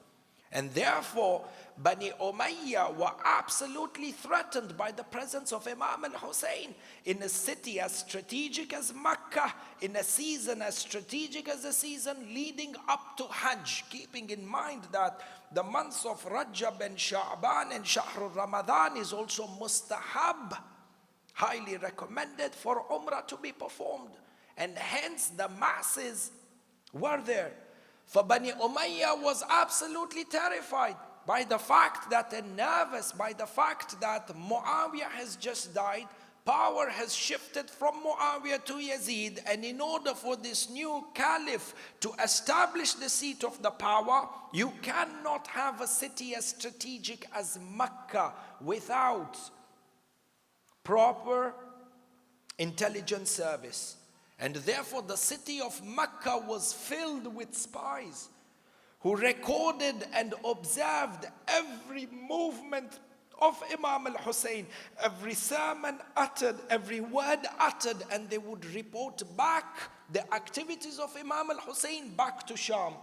And therefore, Bani Umayyah were absolutely threatened by the presence of Imam Al Hussain in a city as strategic as Makkah, in a season as strategic as the season leading up to Hajj, keeping in mind that the months of Rajab and Sha'ban and Shahrul Ramadan is also mustahab, highly recommended for Umrah to be performed. And hence the masses were there. For Bani Umayyah was absolutely terrified by the fact that, and nervous by the fact that Muawiyah has just died, power has shifted from Muawiyah to Yazid, and in order for this new caliph to establish the seat of the power, you cannot have a city as strategic as Makkah without proper intelligence service. And therefore the city of Makkah was filled with spies who recorded and observed every movement of Imam Al Hussain, every sermon uttered, every word uttered, and they would report back the activities of Imam Al Hussain back to Sham.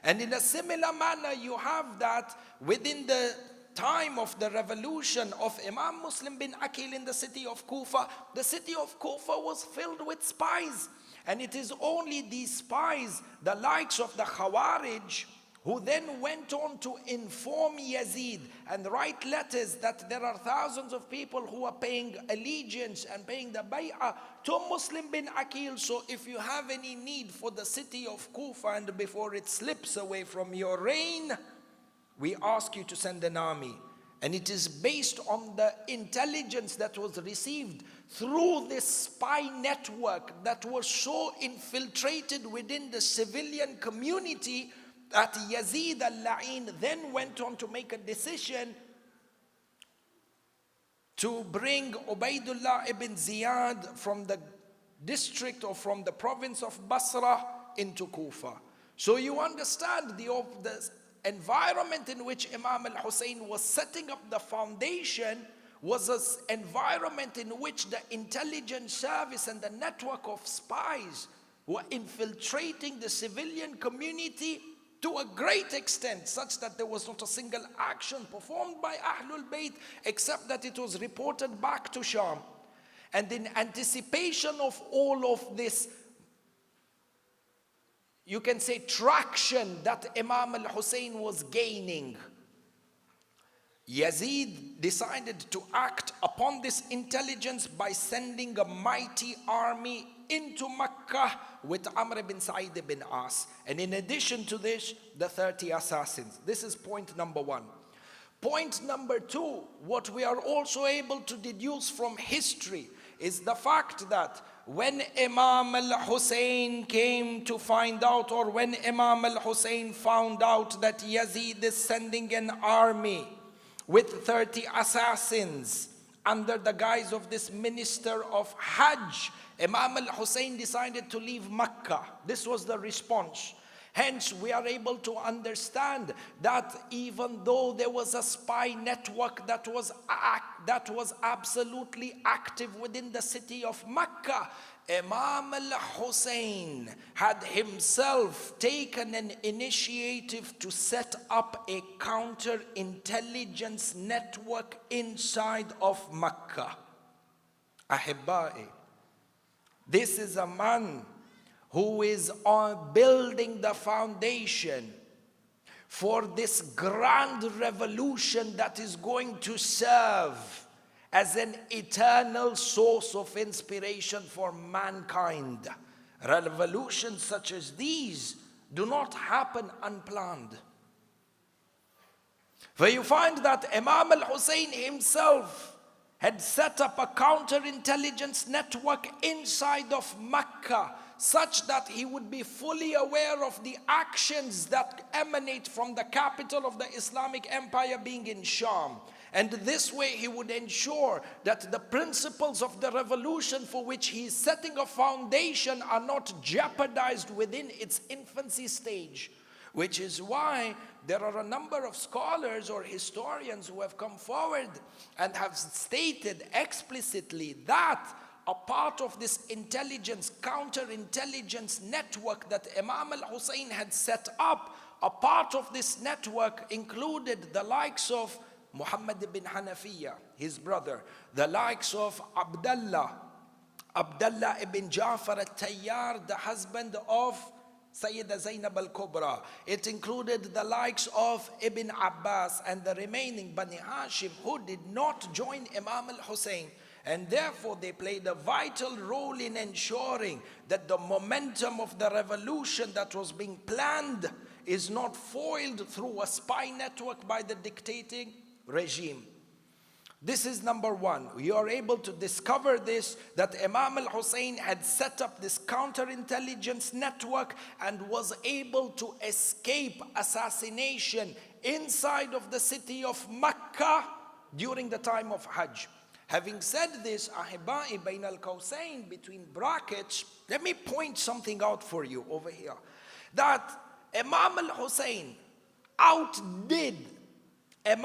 And in a similar manner, you have that within the time of the revolution of Imam Muslim bin Aqil in the city of Kufa. The city of Kufa was filled with spies. And it is only these spies, the likes of the Khawarij, who then went on to inform Yazid and write letters that there are thousands of people who are paying allegiance and paying the bay'ah to Muslim bin Aqil. So if you have any need for the city of Kufa and before it slips away from your reign, we ask you to send an army. And it is based on the intelligence that was received through this spy network that was so infiltrated within the civilian community that Yazid al-La'in then went on to make a decision to bring Ubaidullah ibn Ziyad from the district or from the province of Basra into Kufa. So you understand the environment in which Imam Al Hussain was setting up the foundation was an environment in which the intelligence service and the network of spies were infiltrating the civilian community to a great extent, such that there was not a single action performed by Ahlul Bayt except that it was reported back to Sham. And in anticipation of all of this, you can say, traction that Imam Al Hussain was gaining, Yazid decided to act upon this intelligence by sending a mighty army into Makkah with Amr ibn Sa'id ibn As. And in addition to this, the 30 assassins. This is point number one. Point number two, what we are also able to deduce from history is the fact that when Imam Al Hussain came to find out, or when Imam Al Hussain found out that Yazid is sending an army with 30 assassins under the guise of this minister of Hajj, Imam Al Hussain decided to leave Makkah. This was the response. Hence, we are able to understand that even though there was a spy network that was absolutely active within the city of Makkah, Imam Al Hussain had himself taken an initiative to set up a counter-intelligence network inside of Makkah. Ahibba'i, this is a man who is building the foundation for this grand revolution that is going to serve as an eternal source of inspiration for mankind. Revolutions such as these do not happen unplanned. For you find that Imam Al Hussain himself had set up a counterintelligence network inside of Makkah, such that he would be fully aware of the actions that emanate from the capital of the Islamic Empire being in Sham. And this way he would ensure that the principles of the revolution for which he is setting a foundation are not jeopardized within its infancy stage. Which is why there are a number of scholars or historians who have come forward and have stated explicitly that a part of this intelligence, counterintelligence network that Imam Al Hussain had set up A part of this network included the likes of Muhammad ibn Hanafiya, his brother, the likes of Abdullah ibn Ja'far al-Tayyar, the husband of Sayyida Zainab al-Kubra. It included the likes of Ibn Abbas and the remaining Bani Hashim who did not join Imam Al Hussain. And therefore they played a vital role in ensuring that the momentum of the revolution that was being planned is not foiled through a spy network by the dictating regime. This is number one. You are able to discover this, that Imam Al Hussain had set up this counterintelligence network and was able to escape assassination inside of the city of Makkah during the time of Hajj. Having said this, Ahibai Bain Al Qawsain, between brackets, let me point something out for you over here. That Imam Al Hussain outdid and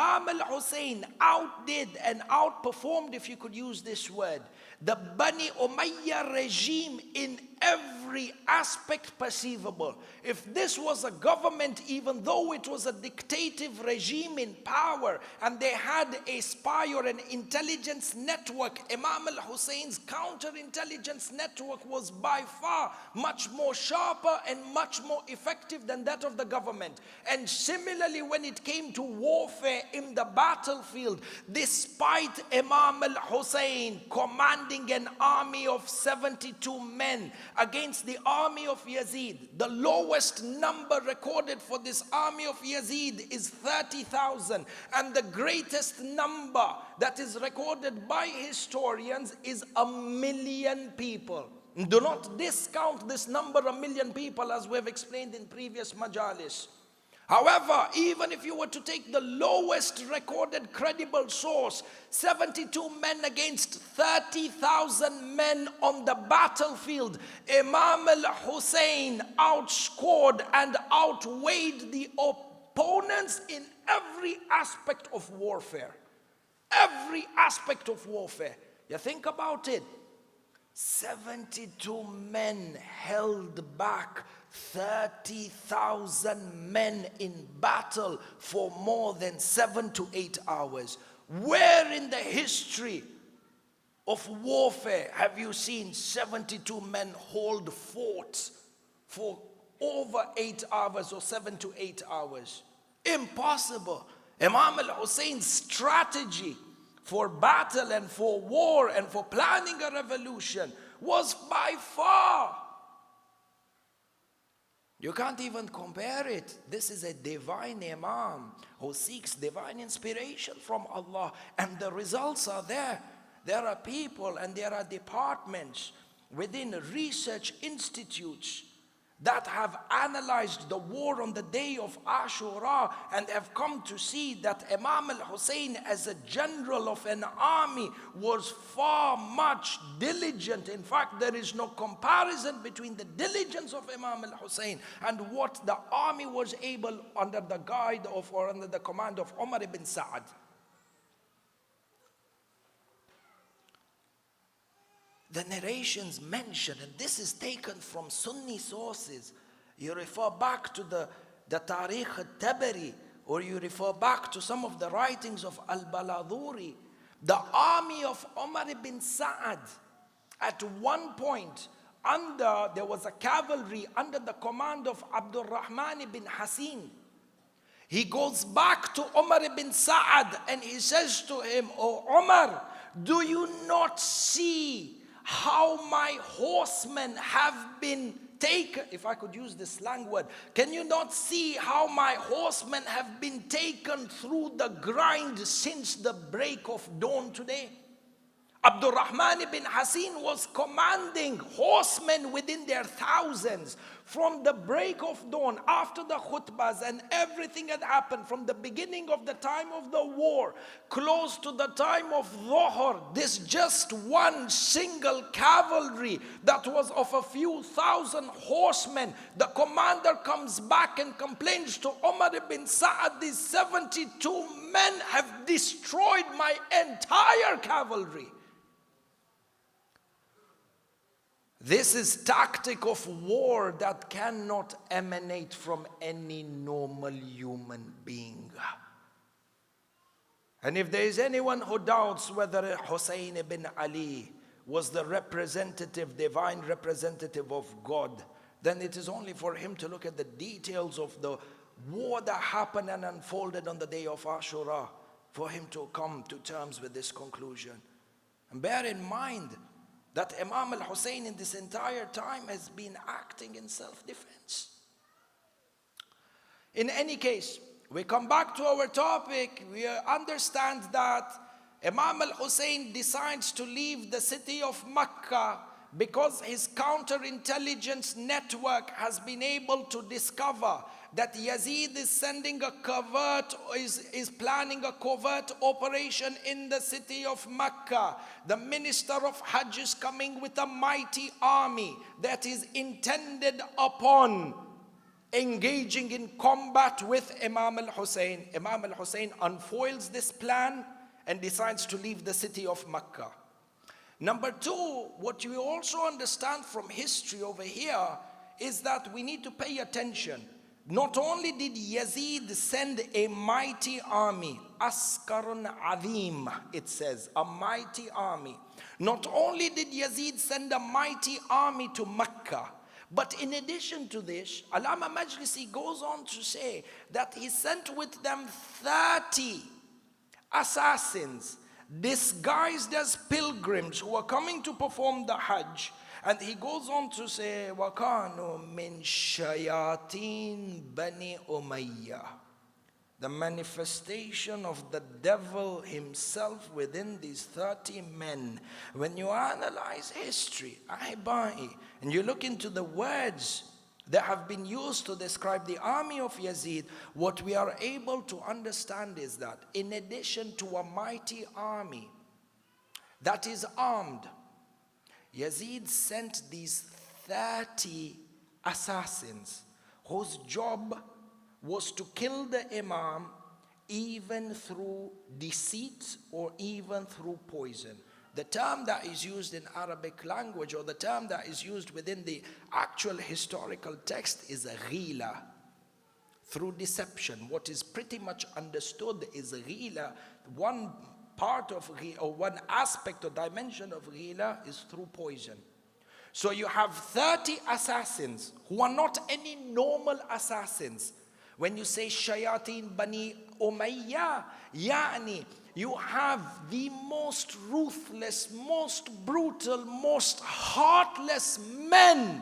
outperformed, if you could use this word, the Bani Umayyah regime in every aspect perceivable. If this was a government, even though it was a dictative regime in power, and they had a spy or an intelligence network, Imam Al Hussein's counterintelligence network was by far much more sharper and much more effective than that of the government. And similarly, when it came to warfare in the battlefield, despite Imam Al Hussain commanding an army of 72 men against the army of Yazid, the lowest number recorded for this army of Yazid is 30,000, and the greatest number that is recorded by historians is 1,000,000 people. Do not discount this number, 1,000,000 people, as we have explained in previous majalis. However, even if you were to take the lowest recorded credible source, 72 men against 30,000 men on the battlefield, Imam Al Hussain outscored and outweighed the opponents in every aspect of warfare. Every aspect of warfare. You think about it. 72 men held back 30,000 men in battle for more than 7 to 8 hours. Where in the history of warfare have you seen 72 men hold forts for over 8 hours or 7 to 8 hours? Impossible. Imam Al Hussein's strategy for battle and for war and for planning a revolution was by far, you can't even compare it. This is a divine Imam who seeks divine inspiration from Allah, and the results are there. There are people and there are departments within research institutes that have analyzed the war on the day of Ashura and have come to see that Imam Al Hussain, as a general of an army, was far much diligent. In fact, there is no comparison between the diligence of Imam Al Hussain and what the army was able, under the guide of or under the command of Umar ibn Sa'ad. The narrations mention, and this is taken from Sunni sources, you refer back to the Tariq al-Tabari, or you refer back to some of the writings of Al-Baladhuri, the army of Umar ibn Sa'ad, at one point, there was a cavalry under the command of Abdul Rahman ibn Hasin. He goes back to Umar ibn Sa'ad and he says to him, "Oh Umar, do you not see how my horsemen have been taken?" If I could use this slang word, can you not see how my horsemen have been taken through the grind since the break of dawn today? Abdul Rahman ibn Hasin was commanding horsemen within their thousands from the break of dawn, after the khutbahs and everything had happened, from the beginning of the time of the war, close to the time of Dhuhr. This just one single cavalry that was of a few thousand horsemen. The commander comes back and complains to Umar ibn Sa'ad, "These 72 men have destroyed my entire cavalry." This is tactic of war that cannot emanate from any normal human being. And if there is anyone who doubts whether Hussein ibn Ali was the representative, divine representative of God, then it is only for him to look at the details of the war that happened and unfolded on the day of Ashura for him to come to terms with this conclusion. And bear in mind that Imam Al Hussain in this entire time has been acting in self-defense. In any case, we come back to our topic. We understand that Imam Al Hussain decides to leave the city of Makkah because his counterintelligence network has been able to discover that Yazid is sending a covert, is planning a covert operation in the city of Makkah. The minister of Hajj is coming with a mighty army that is intended upon engaging in combat with Imam Al Hussain. Imam Al Hussain unfoils this plan and decides to leave the city of Makkah. Number two, what you also understand from history over here is that we need to pay attention. Not only did Yazid send a mighty army, Askarun Azim, it says, a mighty army. Not only did Yazid send a mighty army to Makkah, but in addition to this, Allama Majlisi goes on to say that he sent with them 30 assassins disguised as pilgrims who are coming to perform the Hajj. And he goes on to say, وَكَانُوا مِنْ شَيَاطِينَ بَنِي أُمَيَّةَ. The manifestation of the devil himself within these 30 men. When you analyze history, Ahibai, and you look into the words that have been used to describe the army of Yazid, what we are able to understand is that in addition to a mighty army that is armed, Yazid sent these 30 assassins whose job was to kill the Imam even through deceit or even through poison. The term that is used in Arabic language, or the term that is used within the actual historical text, is ghila, through deception. What is pretty much understood is ghila. One part of ghila, or one aspect or dimension of ghila, is through poison. So you have 30 assassins who are not any normal assassins. When you say shayateen bani Umayyah, yani you have the most ruthless, most brutal, most heartless men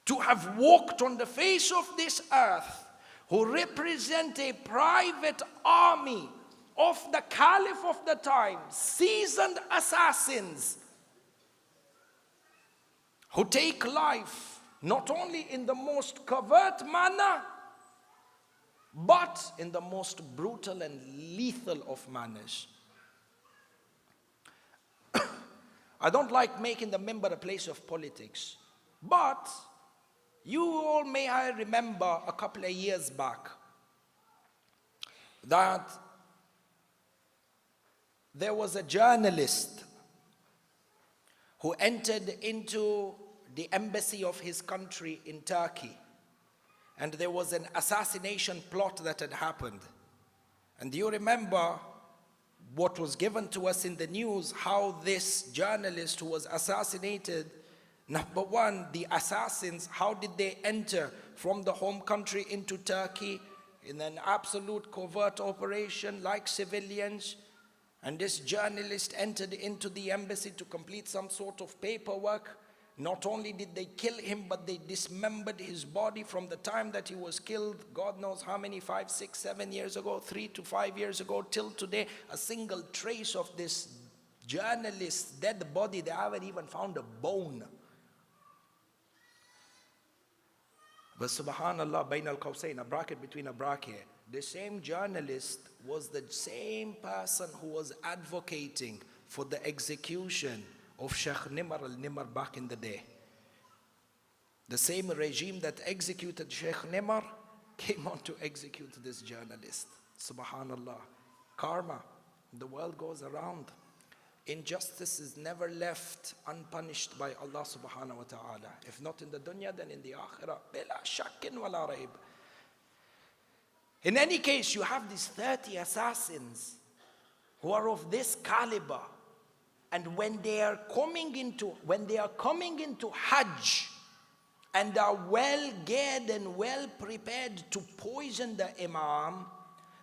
to have walked on the face of this earth, who represent a private army of the caliph of the time, seasoned assassins who take life not only in the most covert manner, but in the most brutal and lethal of manners. I don't like making the member a place of politics, but you all may remember a couple of years back that there was a journalist who entered into the embassy of his country in Turkey, and there was an assassination plot that had happened. And do you remember what was given to us in the news, how this journalist who was assassinated, number one, the assassins, how did they enter from the home country into Turkey in an absolute covert operation like civilians? And this journalist entered into the embassy to complete some sort of paperwork. Not only did they kill him, but they dismembered his body from the time that he was killed, God knows how many, 5, 6, 7 years ago, 3 to 5 years ago, till today. A single trace of this journalist's dead body, they haven't even found a bone. But subhanallah, bain al-qawsayn, a bracket between a bracket, the same journalist was the same person who was advocating for the execution of Sheikh Nimar al-Nimar back in the day. The same regime that executed Sheikh Nimar came on to execute this journalist. Subhanallah. Karma. The world goes around. injustice is never left unpunished by Allah subhanahu wa ta'ala. If not in the dunya, then in the akhirah. Bila shakkin wala raib. In any case, you have these 30 assassins who are of this caliber. And when they are coming into Hajj and are well geared and well prepared to poison the Imam,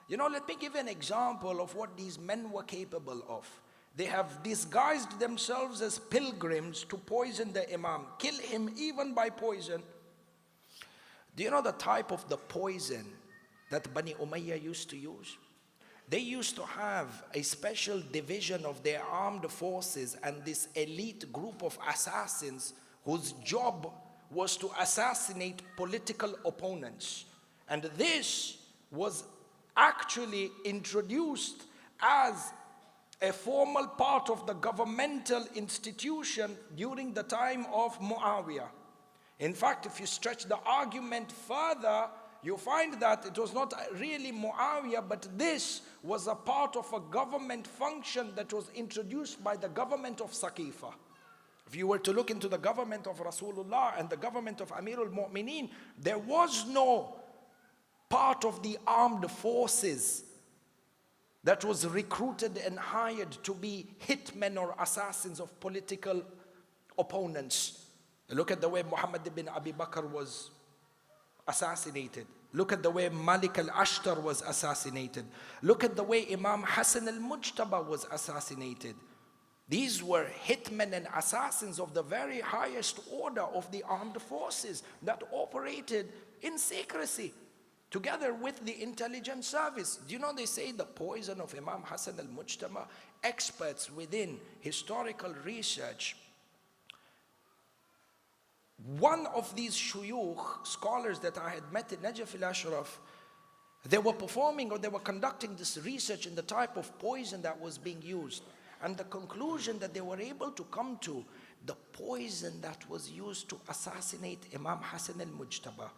let me give an example of what these men were capable of. They have disguised themselves as pilgrims to poison the Imam, kill him even by poison. Do you know the type of the poison that Bani Umayyah used to use? They used to have a special division of their armed forces and this elite group of assassins whose job was to assassinate political opponents. And this was actually introduced as a formal part of the governmental institution during the time of Muawiyah. In fact, if you stretch the argument further, you find that it was not really Muawiyah, but this was a part of a government function that was introduced by the government of Saqifa. If you were to look into the government of Rasulullah and the government of Amirul Mu'mineen, there was no part of the armed forces that was recruited and hired to be hitmen or assassins of political opponents. Look at the way Muhammad ibn Abi Bakr was assassinated. Look at the way Malik al-Ashtar was assassinated. Look at the way Imam Hassan al-Mujtaba was assassinated. These were hitmen and assassins of the very highest order of the armed forces that operated in secrecy together with the intelligence service. Do you know they say the poison of Imam Hassan al-Mujtaba? Experts within historical research, one of these shuyukh, scholars that I had met in Najaf al-Ashraf, they were performing or they were conducting this research in the type of poison that was being used. And the conclusion that they were able to come to, the poison that was used to assassinate Imam Hassan al-Mujtaba.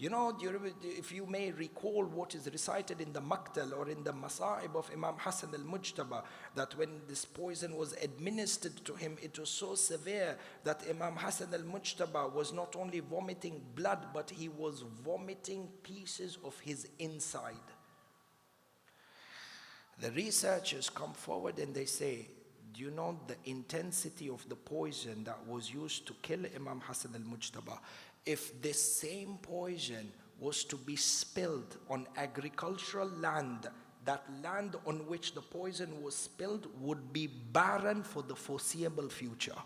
If you may recall what is recited in the Maqtal or in the Masa'ib of Imam Hassan al-Mujtaba, that when this poison was administered to him, it was so severe that Imam Hassan al-Mujtaba was not only vomiting blood, but he was vomiting pieces of his inside. The researchers come forward and they say, do you know the intensity of the poison that was used to kill Imam Hassan al-Mujtaba? If this same poison was to be spilled on agricultural land, that land on which the poison was spilled would be barren for the foreseeable future.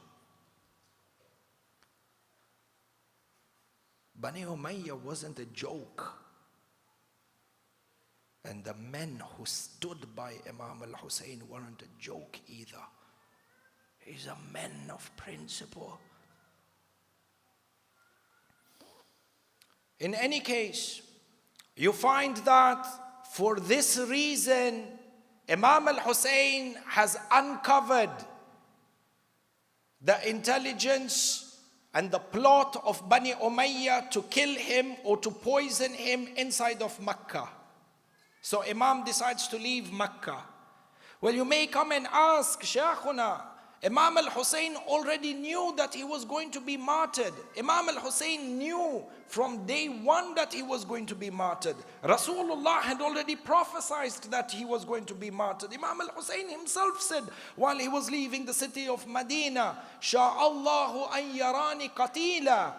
Bani Umayyah wasn't a joke. And the men who stood by Imam Al Hussain weren't a joke either. He's a man of principle. In any case, you find that for this reason, Imam Al Hussain has uncovered the intelligence and the plot of Bani Umayyah to kill him or to poison him inside of Makkah. So Imam decides to leave Makkah. Well, you may come and ask, Shaykhuna, Imam Al Hussain already knew that he was going to be martyred. Imam Al Hussain knew from day one that he was going to be martyred. Rasulullah had already prophesied that he was going to be martyred. Imam Al Hussain himself said while he was leaving the city of Medina, Sha'allahu an yarani qatila.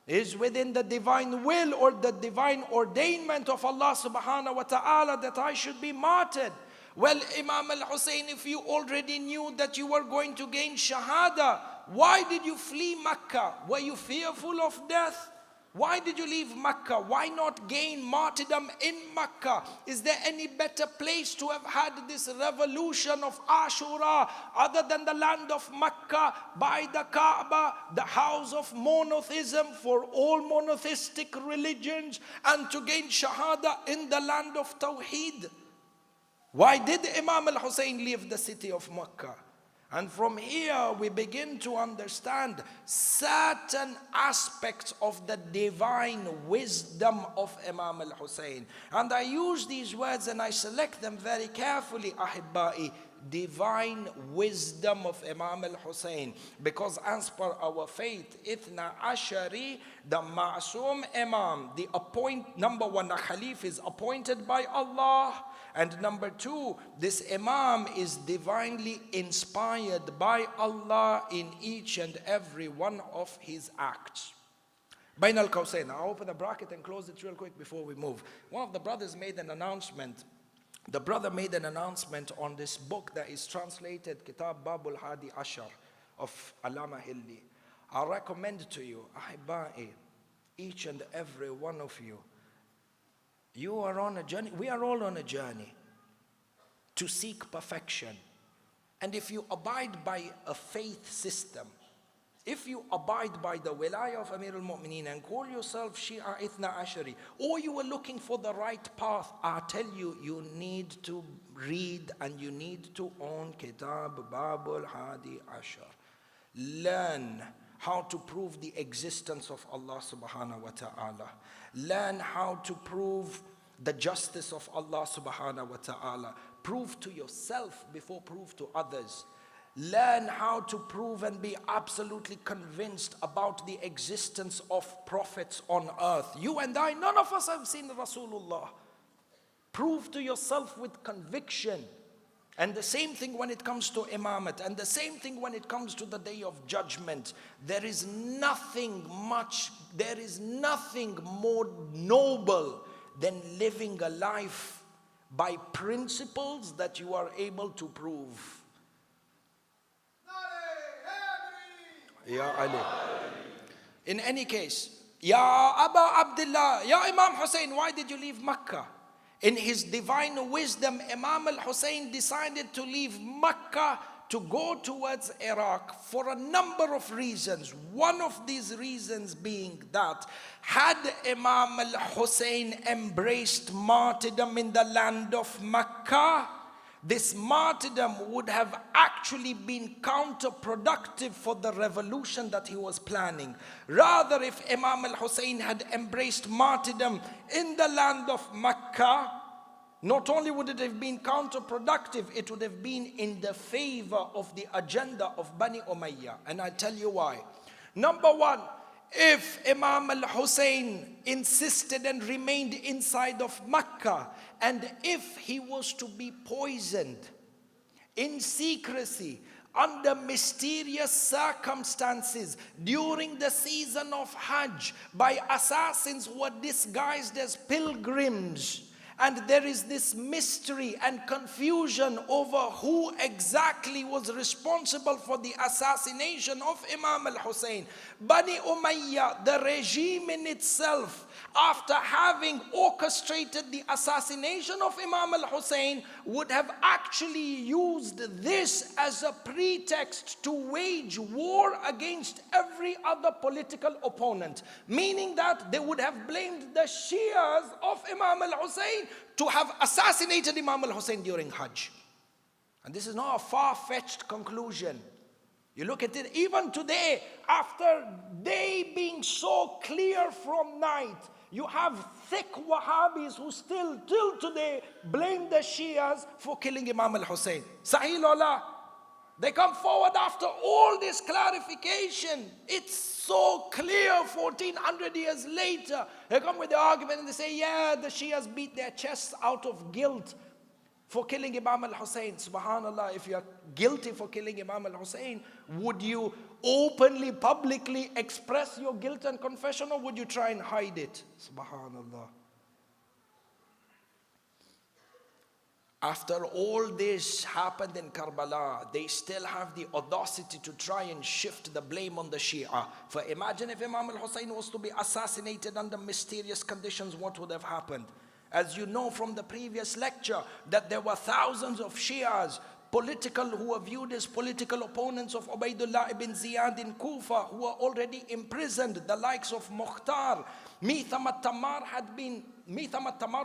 Is within the divine will or the divine ordainment of Allah subhanahu wa ta'ala that I should be martyred. Well, Imam Al Hussain, if you already knew that you were going to gain shahada, why did you flee Makkah? Were you fearful of death? Why did you leave Makkah? Why not gain martyrdom in Makkah? Is there any better place to have had this revolution of Ashura other than the land of Makkah by the Kaaba, the house of monotheism for all monotheistic religions, and to gain shahada in the land of Tawheed? Why did Imam Al Hussain leave the city of Makkah? And from here we begin to understand certain aspects of the divine wisdom of Imam Al Hussain. And I use these words and I select them very carefully, Ahibba'i. Divine wisdom of Imam Al Hussain, because as per our faith, Ithna Ashari, the Ma'soom Imam, number one, the Khalif is appointed by Allah, and number two, this Imam is divinely inspired by Allah in each and every one of his acts. Bain al Qawsayn. I'll open the bracket and close it real quick before we move. One of the brothers made an announcement. The brother made an announcement on this book that is translated, Kitab Babul Hadi Ashar of Allama Hilli. I recommend to you, Ahibba'i, each and every one of you, you are on a journey, we are all on a journey to seek perfection. And if you abide by a faith system, if you abide by the wilayah of Amir al-Mu'mineen and call yourself Shia Ithna Ashari, or you are looking for the right path, I tell you, you need to read and you need to own Kitab Babul Hadi Ashar. Learn how to prove the existence of Allah subhanahu wa ta'ala. Learn how to prove the justice of Allah subhanahu wa ta'ala. Prove to yourself before prove to others. Learn how to prove and be absolutely convinced about the existence of prophets on earth. You and I, none of us have seen Rasulullah. Prove to yourself with conviction. And the same thing when it comes to imamat, and the same thing when it comes to the day of judgment. There is nothing more noble than living a life by principles that you are able to prove. Ya Ali. In any case, Ya Aba Abdullah, Ya Imam Hussain, why did you leave Makkah? In his divine wisdom, Imam Al Hussain decided to leave Makkah to go towards Iraq for a number of reasons. One of these reasons being that had Imam Al Hussain embraced martyrdom in the land of Makkah, this martyrdom would have actually been counterproductive for the revolution that he was planning. Rather, if Imam Al Hussain had embraced martyrdom in the land of Makkah, not only would it have been counterproductive, it would have been in the favor of the agenda of Bani Umayyah. And I'll tell you why. Number one, if Imam Al Hussain insisted and remained inside of Makkah, and if he was to be poisoned in secrecy under mysterious circumstances during the season of Hajj by assassins who were disguised as pilgrims, and there is this mystery and confusion over who exactly was responsible for the assassination of Imam Al Hussain, Bani Umayyah, the regime in itself, after having orchestrated the assassination of Imam Al Hussain, would have actually used this as a pretext to wage war against every other political opponent. Meaning that they would have blamed the Shias of Imam Al Hussain to have assassinated Imam Al Hussain during Hajj. And this is not a far-fetched conclusion. You look at it, even today, after day being so clear from night, you have thick Wahhabis who still, till today, blame the Shias for killing Imam Al Hussain. Sahih Lola. They come forward after all this clarification. It's so clear 1400 years later. They come with the argument and they say, yeah, the Shias beat their chests out of guilt for killing Imam Al Hussain. Subhanallah, if you are guilty for killing Imam Al Hussain, would you openly, publicly express your guilt and confession, or would you try and hide it? Subhanallah. After all this happened in Karbala, they still have the audacity to try and shift the blame on the Shia. For imagine if Imam Al Hussain was to be assassinated under mysterious conditions, what would have happened? As you know from the previous lecture, that there were thousands of Shias, who were viewed as political opponents of Ubaidullah ibn Ziyad in Kufa, who were already imprisoned, the likes of Mukhtar. Mitham al-Tamar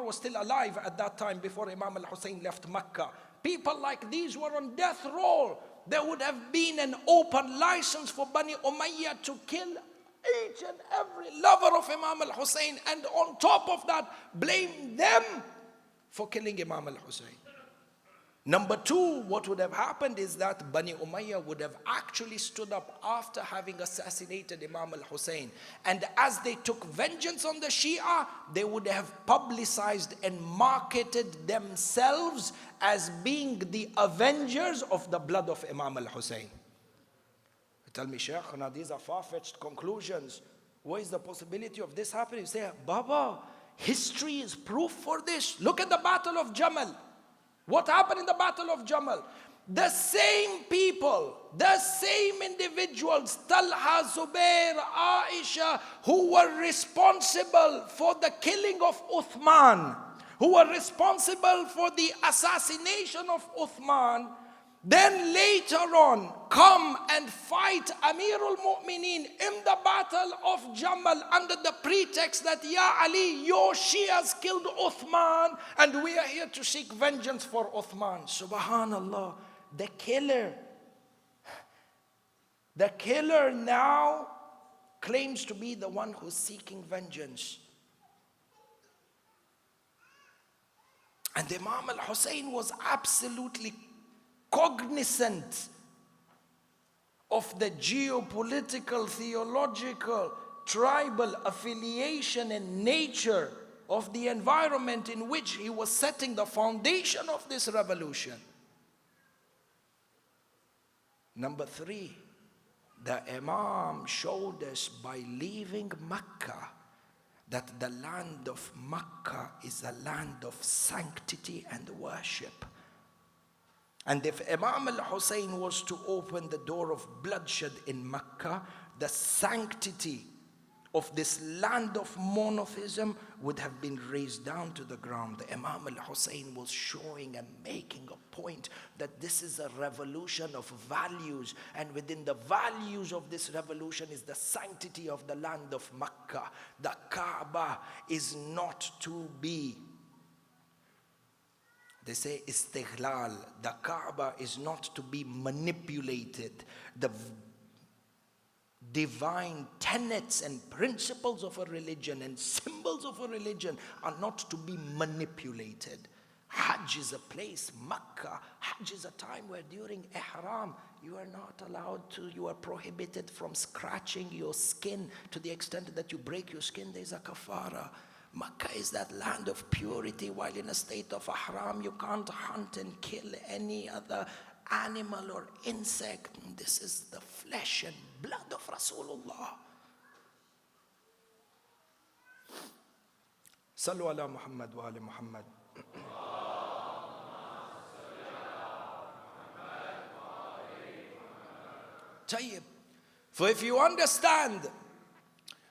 was still alive at that time before Imam Al Hussain left Makkah. People like these were on death row. there would have been an open license for Bani Umayyah to kill each and every lover of Imam Al Hussain, and on top of that, blame them for killing Imam Al Hussain. Number two, what would have happened is that Bani Umayyah would have actually stood up after having assassinated Imam Al Hussain. And as they took vengeance on the Shia, they would have publicized and marketed themselves as being the avengers of the blood of Imam Al Hussain. Tell me, Sheikh, now these are far-fetched conclusions. What is the possibility of this happening? You say, Baba, history is proof for this. Look at the Battle of Jamal. What happened in the Battle of Jamal? The same people, the same individuals, Talha, Zubair, Aisha, who were responsible for the killing of Uthman, who were responsible for the assassination of Uthman, then later on come and fight Amirul Mu'mineen in the Battle of Jamal under the pretext that, Ya Ali, your Shias killed Uthman and we are here to seek vengeance for Uthman. Subhanallah, the killer now claims to be the one who's seeking vengeance. And Imam Al Hussain was absolutely cognizant of the geopolitical, theological, tribal affiliation and nature of the environment in which he was setting the foundation of this revolution. Number three, the Imam showed us by leaving Makkah that the land of Makkah is a land of sanctity and worship. And if Imam Al Hussain was to open the door of bloodshed in Makkah, the sanctity of this land of monotheism would have been razed down to the ground. Imam Al Hussain was showing and making a point that this is a revolution of values, and within the values of this revolution is the sanctity of the land of Makkah. The Kaaba is not to be, they say, istighlal. The Kaaba is not to be manipulated. The divine tenets and principles of a religion and symbols of a religion are not to be manipulated. Hajj is a place, Makkah, Hajj is a time where during Ihram, you are not allowed to, you are prohibited from scratching your skin to the extent that you break your skin, there is a kafara. Makkah is that land of purity, while in a state of ihram, you can't hunt and kill any other animal or insect. This is the flesh and blood of Rasulullah. Sallu ala Muhammad wa ali Muhammad. Tayyib. For if you understand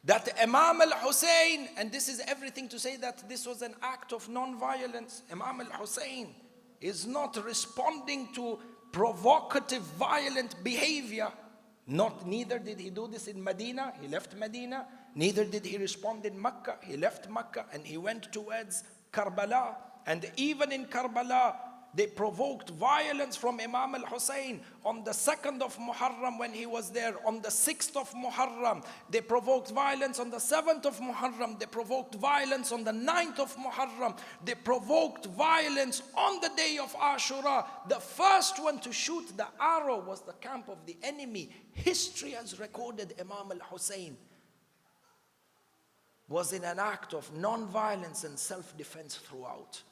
that Imam Al Hussain, and this is everything to say that this was an act of non-violence, Imam Al Hussain is not responding to provocative, violent behavior. Neither did he do this in Medina, he left Medina. Neither did he respond in Makkah, he left Makkah and he went towards Karbala. And even in Karbala, they provoked violence from Imam Al Hussain on the 2nd of Muharram when he was there. On the 6th of Muharram, they provoked violence. On the 7th of Muharram, they provoked violence. On the 9th of Muharram, they provoked violence on the day of Ashura. The first one to shoot the arrow was the camp of the enemy. History has recorded Imam Al Hussain was in an act of non-violence and self-defense throughout.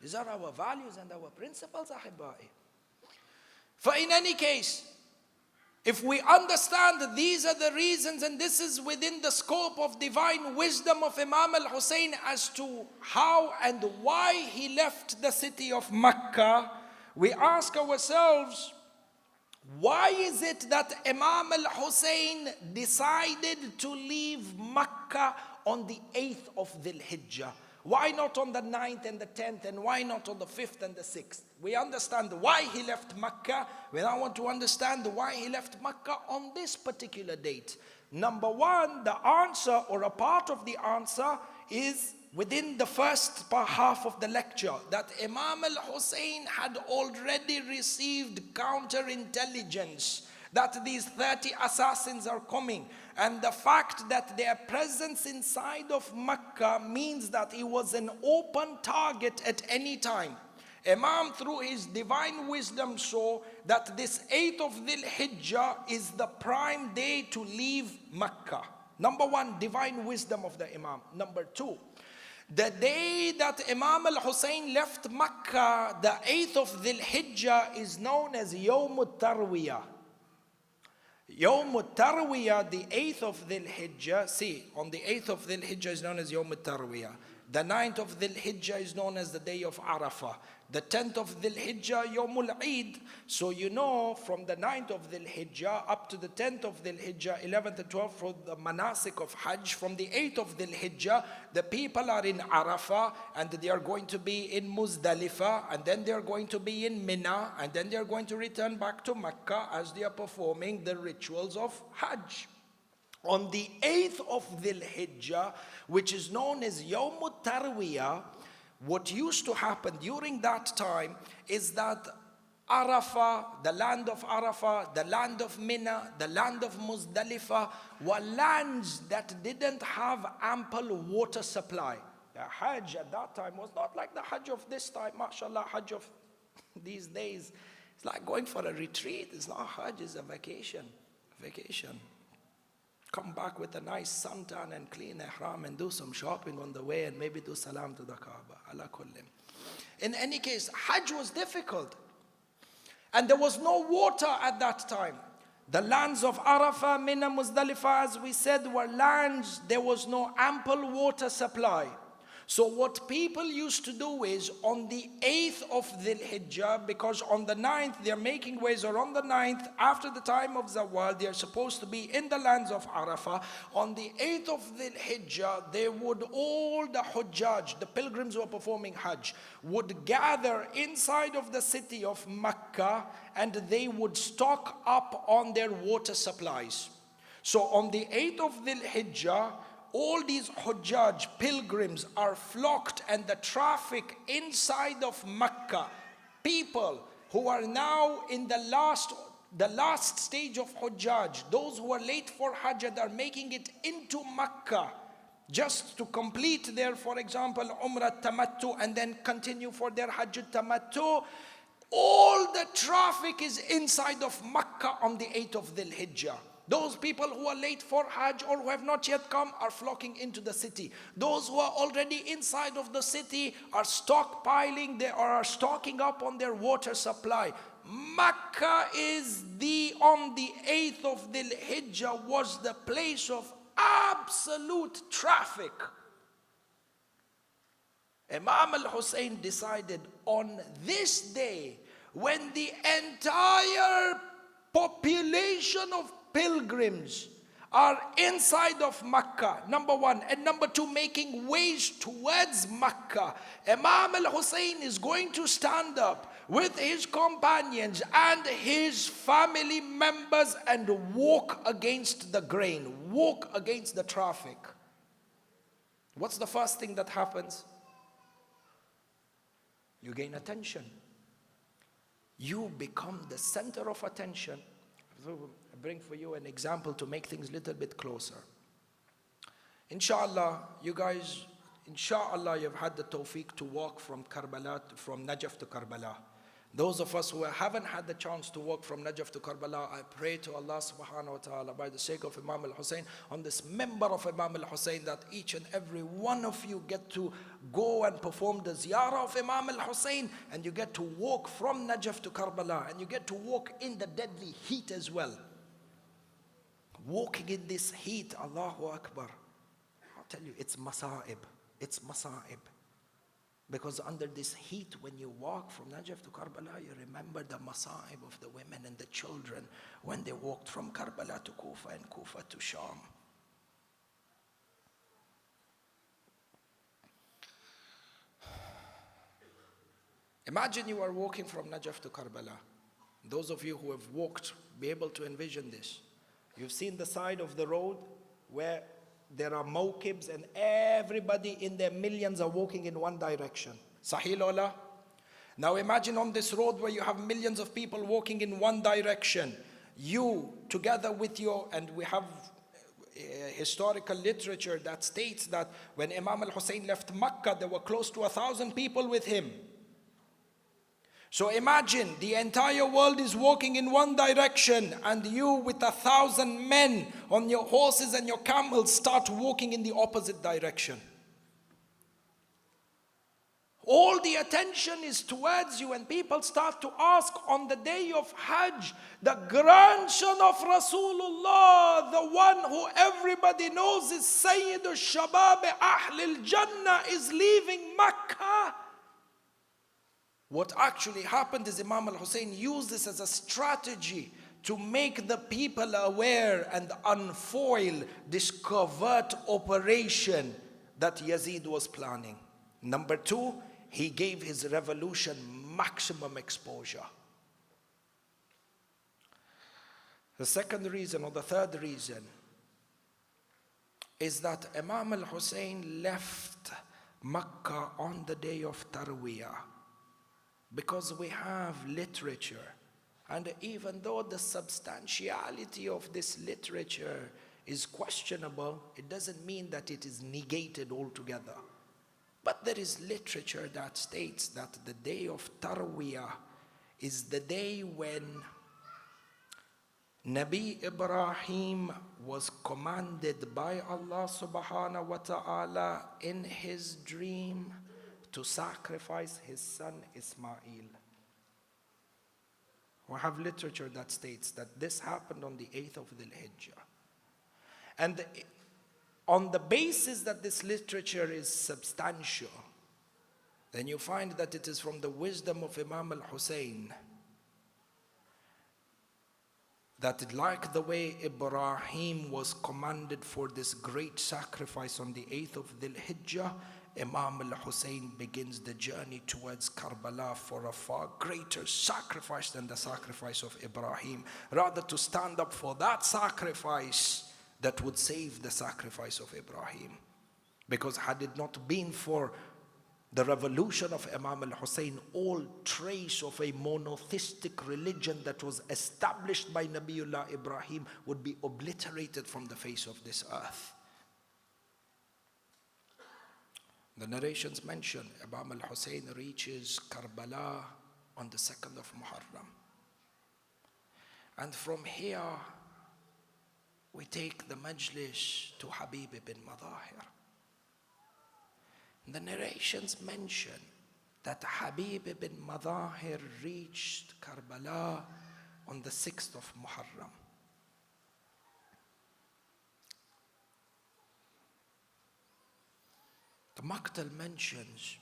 These are our values and our principles, Ahibai. For in any case, if we understand that these are the reasons and this is within the scope of divine wisdom of Imam Al Hussain as to how and why he left the city of Makkah, we ask ourselves, why is it that Imam Al Hussain decided to leave Makkah on the 8th of Dhul-Hijjah? Why not on the 9th and the 10th, and why not on the 5th and the 6th? We understand why he left Makkah. We now want to understand why he left Makkah on this particular date. Number one, the answer or a part of the answer is within the first half of the lecture that Imam Al Hussain had already received counterintelligence that these 30 assassins are coming, and the fact that their presence inside of Makkah means that he was an open target at any time. Imam, through his divine wisdom, saw that this 8th of Dhul-Hijjah is the prime day to leave Makkah. Number one, divine wisdom of the Imam. Number two, the day that Imam Al Hussain left Makkah, the 8th of Dhul-Hijjah, is known as Yawm al-Tarwiyah. Yawm al-Tarwiyah, the 8th of Dhul-Hijjah, see, on the 8th of Dhul-Hijjah is known as Yawm al-Tarwiyah. The 9th of Dhul-Hijjah is known as the day of Arafah. The 10th of Dhul-Hijjah, Yawm al-Eid. So you know, from the 9th of Dhul-Hijjah up to the 10th of Dhul-Hijjah, 11th and 12th for the manasik of Hajj. From the 8th of Dhul-Hijjah, the people are in Arafah, and they are going to be in Muzdalifah, and then they are going to be in Mina, and then they are going to return back to Makkah as they are performing the rituals of Hajj. On the 8th of Dhul-Hijjah, which is known as Yawm al-Tarwiyah, what used to happen during that time is that Arafah, the land of Arafah, the land of Mina, the land of Muzdalifah were lands that didn't have ample water supply. The Hajj at that time was not like the Hajj of this time, mashallah. Hajj of these days, it's like going for a retreat. It's not Hajj, it's a vacation. Vacation. Come back with a nice suntan and clean ihram and do some shopping on the way and maybe do salam to the Kaaba. Ala kullim. In any case, Hajj was difficult. And there was no water at that time. The lands of Arafah, Mina, Muzdalifah, as we said, were lands, there was no ample water supply. So what people used to do is on the 8th of Dhul-Hijjah, because on the 9th they're making ways, or on the 9th after the time of Zawal, they're supposed to be in the lands of Arafah. On the 8th of Dhul-Hijjah, they would, all the Hujjaj, the pilgrims who are performing Hajj, would gather inside of the city of Makkah, and they would stock up on their water supplies. So on the 8th of Dhul-Hijjah, all these Hujjaj, pilgrims, are flocked, and the traffic inside of Makkah, people who are now in the last stage of Hujjaj, those who are late for Hajj and are making it into Makkah, just to complete their, for example, Umrah Tamattu and then continue for their Hajj Tamattu, all the traffic is inside of Makkah on the 8th of Dhul-Hijjah. Those people who are late for Hajj or who have not yet come are flocking into the city. Those who are already inside of the city are stockpiling, they are stocking up on their water supply. Makkah is on the 8th of Dhul-Hijjah was the place of absolute traffic. Imam Al Hussain decided on this day, when the entire population of pilgrims are inside of Makkah, number one, and number two, making ways towards Makkah, Imam Al Hussain is going to stand up with his companions and his family members and walk against the grain, walk against the traffic. What's the first thing that happens? You gain attention. You become the center of attention. I bring for you an example to make things a little bit closer. Inshallah, you guys, inshallah, you've had the tawfiq to walk from Najaf to Karbala. Those of us who haven't had the chance to walk from Najaf to Karbala, I pray to Allah subhanahu wa ta'ala, by the sake of Imam Al Hussain, on this member of Imam Al Hussain, that each and every one of you get to go and perform the Ziyarat of Imam Al Hussain, and you get to walk from Najaf to Karbala, and you get to walk in the deadly heat as well. Walking in this heat, Allahu Akbar. I'll tell you, it's masa'ib. It's masa'ib. Because under this heat, when you walk from Najaf to Karbala, you remember the masa'ib of the women and the children when they walked from Karbala to Kufa and Kufa to Sham. Imagine you are walking from Najaf to Karbala. Those of you who have walked, be able to envision this. You've seen the side of the road where there are mokibs, and everybody in their millions are walking in one direction. Sahih Lola? Now imagine on this road where you have millions of people walking in one direction. You, together with your, and we have historical literature that states that when Imam Al Hussain left Makkah, there were close to 1,000 people with him. So imagine the entire world is walking in one direction, and you with 1,000 men on your horses and your camels start walking in the opposite direction. All the attention is towards you, and people start to ask on the day of Hajj, the grandson of Rasulullah, the one who everybody knows is Sayyid al-Shabab Ahl al-Jannah, is leaving Makkah. What actually happened is Imam Al Hussain used this as a strategy to make the people aware and unfoil this covert operation that Yazid was planning. Number two, he gave his revolution maximum exposure. The second reason, or the third reason, is that Imam Al Hussain left Makkah on the day of Tarwiyah, because we have literature, and even though the substantiality of this literature is questionable, it doesn't mean that it is negated altogether. But there is literature that states that the day of Tarwiyah is the day when Nabi Ibrahim was commanded by Allah subhanahu wa ta'ala in his dream to sacrifice his son Ismail. We have literature that states that this happened on the 8th of Dhul-Hijjah. And on the basis that this literature is substantial, then you find that it is from the wisdom of Imam Al Hussain that, like the way Ibrahim was commanded for this great sacrifice on the 8th of Dhul-Hijjah, Imam Al Hussain begins the journey towards Karbala for a far greater sacrifice than the sacrifice of Ibrahim, rather to stand up for that sacrifice that would save the sacrifice of Ibrahim. Because had it not been for the revolution of Imam Al Hussain, all trace of a monotheistic religion that was established by Nabiullah Ibrahim would be obliterated from the face of this earth. The narrations mention Imam Al Hussain reaches Karbala on the 2nd of Muharram. And from here, we take the majlis to Habib ibn Madhahir. The narrations mention that Habib ibn Madhahir reached Karbala on the 6th of Muharram. The Maqtal mentions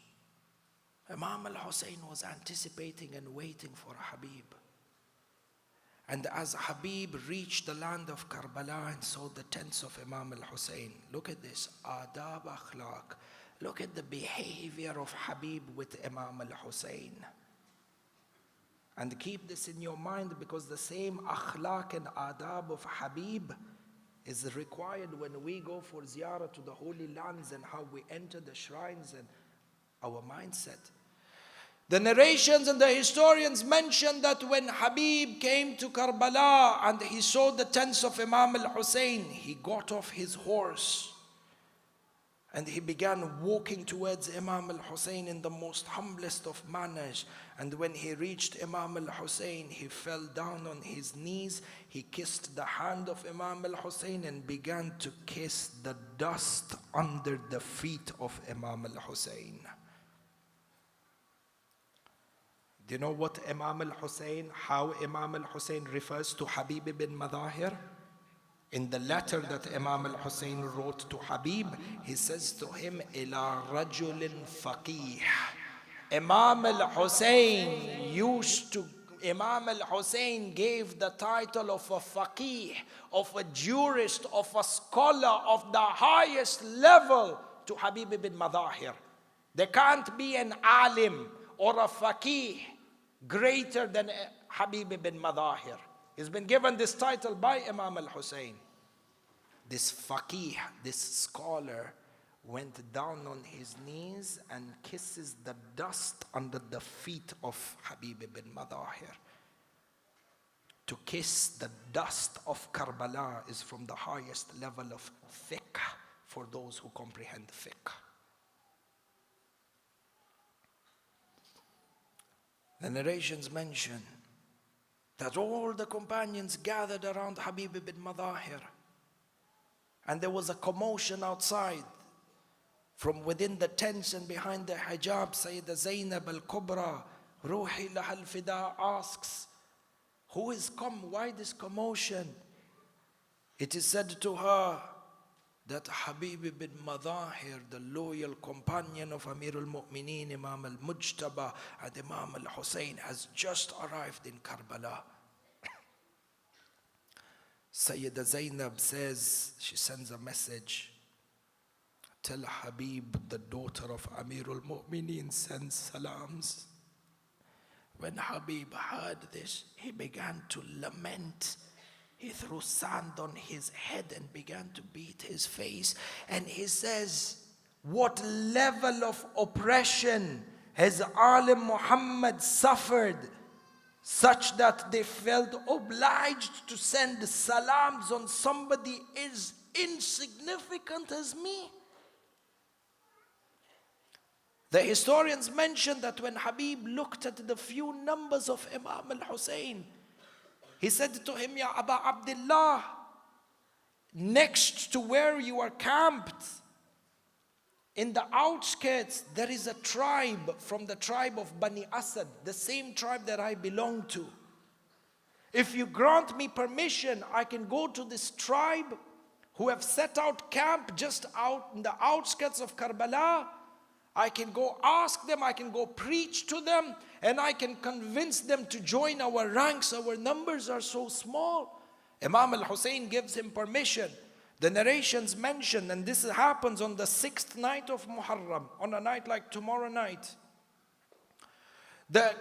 Imam Al Hussain was anticipating and waiting for Habib. And as Habib reached the land of Karbala and saw the tents of Imam Al Hussain, look at this, adab akhlaq. Look at the behavior of Habib with Imam Al Hussain. And keep this in your mind, because the same akhlaq and adab of Habib is required when we go for Ziyarat to the Holy Lands and how we enter the shrines and our mindset. The narrations and the historians mention that when Habib came to Karbala and he saw the tents of Imam Al Hussain, he got off his horse and he began walking towards Imam Al Hussain in the most humblest of manners. And when he reached Imam Al Hussain, he fell down on his knees. He kissed the hand of Imam Al Hussain and began to kiss the dust under the feet of Imam Al Hussain. Do you know what Imam Al Hussain, how Imam Al Hussain refers to Habib ibn Madhahir? In the letter that Imam Al Hussain wrote to Habib, he says to him, Ila rajulin faqih. Imam Al Hussain gave the title of a faqih, of a jurist, of a scholar of the highest level to Habib ibn Madhahir. There can't be an alim or a faqih greater than Habib ibn Madhahir. He's been given this title by Imam Al Hussain. this faqih, this scholar, went down on his knees and kisses the dust under the feet of Habib ibn Madahir. To kiss the dust of Karbala is from the highest level of fiqh for those who comprehend fiqh. The narrations mention that all the companions gathered around Habib ibn Madahir, and there was a commotion outside. From within the tents and behind the hijab, Sayyidah Zainab al-Kubra, Ruhi lahal fida, asks, who is come? Why this commotion? It is said to her that Habib ibn Madahir, the loyal companion of Amir al-Mu'mineen, Imam al-Mujtaba, and Imam Al Hussain, has just arrived in Karbala. Sayyidah Zainab says, she sends a message. Tell Habib, the daughter of Amir al-Mu'mineen, sends salams. When Habib heard this, he began to lament. He threw sand on his head and began to beat his face. And he says, what level of oppression has Alim Muhammad suffered, such that they felt obliged to send salams on somebody as insignificant as me? The historians mention that when Habib looked at the few numbers of Imam Al Hussain, he said to him, Ya Aba Abdullah, next to where you are camped, in the outskirts, there is a tribe from the tribe of Bani Asad, the same tribe that I belong to. If you grant me permission, I can go to this tribe who have set out camp just out in the outskirts of Karbala. I can go ask them, I can go preach to them, and I can convince them to join our ranks. Our numbers are so small. Imam Al Hussain gives him permission. The narrations mention, and this happens on the 6th night of Muharram, on a night like tomorrow night. The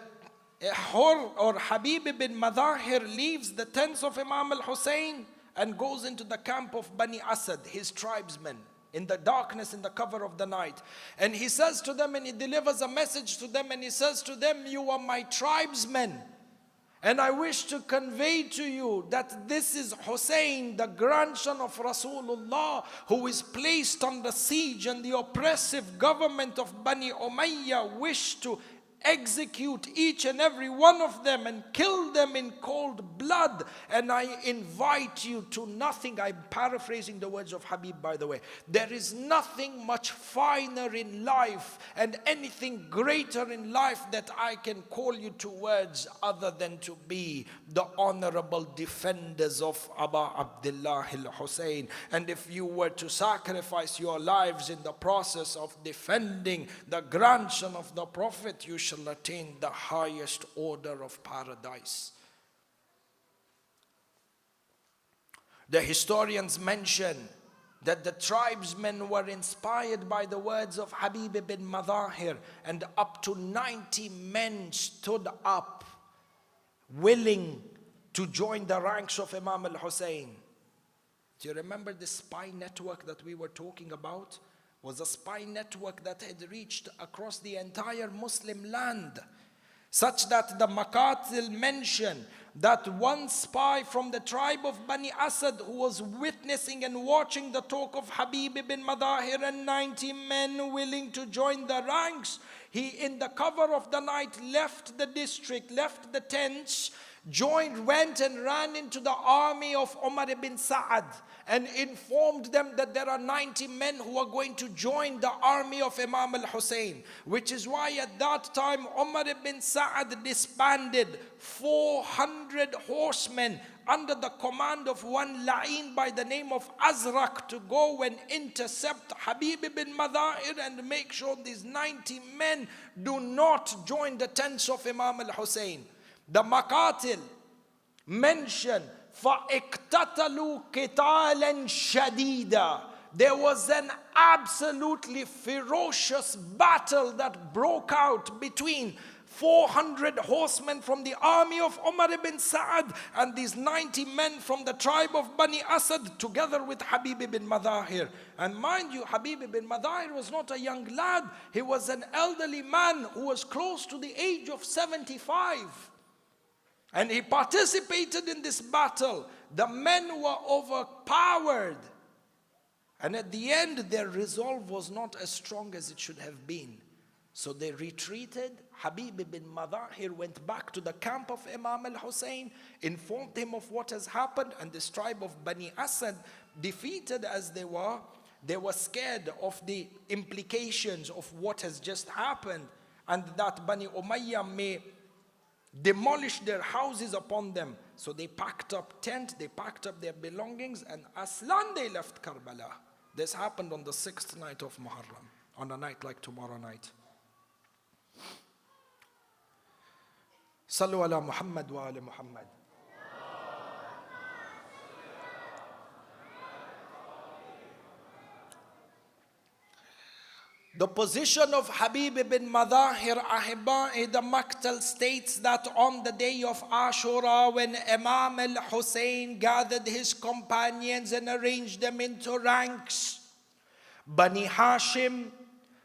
Hur or Habib ibn Madahir leaves the tents of Imam Al Hussain and goes into the camp of Bani Asad, his tribesmen, in the darkness, in the cover of the night. And he says to them, and he delivers a message to them, and he says to them, you are my tribesmen. And I wish to convey to you that this is Hussein, the grandson of Rasulullah, who is placed under siege, and the oppressive government of Bani Umayyah wish to execute each and every one of them and kill them in cold blood. And I invite you to nothing. I'm paraphrasing the words of Habib, by the way. There is nothing much finer in life and anything greater in life that I can call you towards other than to be the honorable defenders of Abu Abdullah Al Hussain. And if you were to sacrifice your lives in the process of defending the grandson of the Prophet, you shall attain the highest order of paradise. The historians mention that the tribesmen were inspired by the words of Habib ibn Madahir, and up to 90 men stood up willing to join the ranks of Imam Al Hussain. Do you remember the spy network that we were talking about? Was a spy network that had reached across the entire Muslim land, such that the Maqatil mention that one spy from the tribe of Bani Asad, who was witnessing and watching the talk of Habib ibn Madahir and 90 men willing to join the ranks, he in the cover of the night left the district, left the tents, went and ran into the army of Umar ibn Sa'ad and informed them that there are 90 men who are going to join the army of Imam Al Hussain, which is why at that time Umar ibn Sa'ad disbanded 400 horsemen under the command of one La'in by the name of Azraq to go and intercept Habib ibn Madahir and make sure these 90 men do not join the tents of Imam Al Hussain. The Maqatil mention فَإِقْتَتَلُوا قِتَالًا شَدِيدًا. There was an absolutely ferocious battle that broke out between 400 horsemen from the army of Umar ibn Sa'ad, and these 90 men from the tribe of Bani Asad, together with Habib ibn Madhahir. And mind you, Habib ibn Madhahir was not a young lad. He was an elderly man who was close to the age of 75. And he participated in this battle. The men were overpowered. And at the end, their resolve was not as strong as it should have been. So they retreated. Habib ibn Madhahir went back to the camp of Imam Al Hussain, informed him of what has happened, and this tribe of Bani Asad, defeated as they were scared of the implications of what has just happened, and that Bani Umayyah may demolish their houses upon them. So they packed up tent, they packed up their belongings, and Aslan they left Karbala. This happened on the 6th night of Muharram, on a night like tomorrow night. Sallu ala Muhammad wa ala Muhammad. The position of Habib ibn Madhahir Ahibai, the Maktal states that on the day of Ashura, when Imam Al Hussain gathered his companions and arranged them into ranks, Bani Hashim,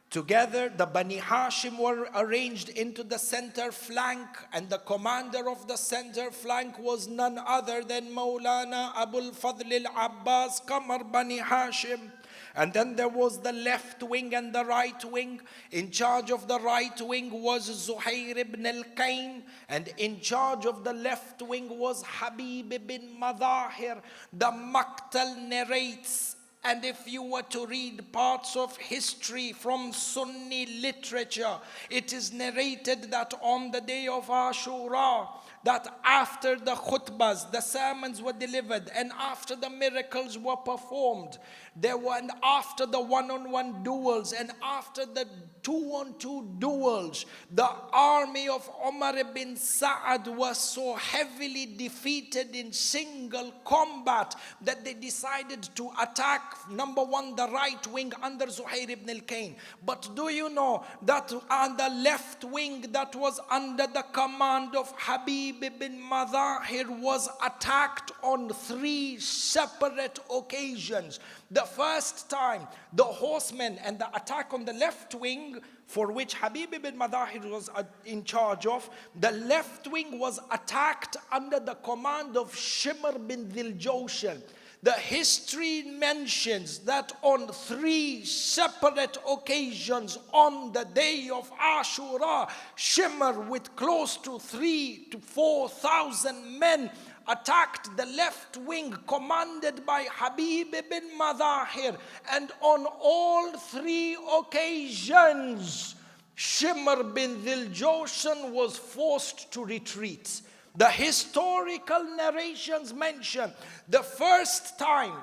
together the Bani Hashim were arranged into the center flank, and the commander of the center flank was none other than Maulana Abul Fadl Al Abbas Qamar Bani Hashim. And then there was the left wing and the right wing. In charge of the right wing was Zuhair ibn al-Qayn, and in charge of the left wing was Habib ibn Madhahir. The Maktal narrates, and if you were to read parts of history from Sunni literature, it is narrated that on the day of Ashura, that after the khutbahs, the sermons were delivered, and after the miracles were performed, and after the one-on-one duels, and after the two-on-two duels, the army of Umar ibn Sa'ad was so heavily defeated in single combat that they decided to attack, number one, the right wing under Zuhair ibn al-Qayn. But do you know that on the left wing that was under the command of Habib ibn Madhahir was attacked on 3 separate occasions? The first time, the horsemen and the attack on the left wing, for which Habib ibn Madhahir was in charge of, the left wing was attacked under the command of Shimr bin Dhul-Hijjah. The history mentions that on 3 separate occasions on the day of Ashura, Shimr with close to 3,000 to 4,000 men attacked the left wing commanded by Habib ibn Madhahir, and on all 3 occasions Shimr bin Dhul-Hijjah was forced to retreat. The historical narrations mention the first time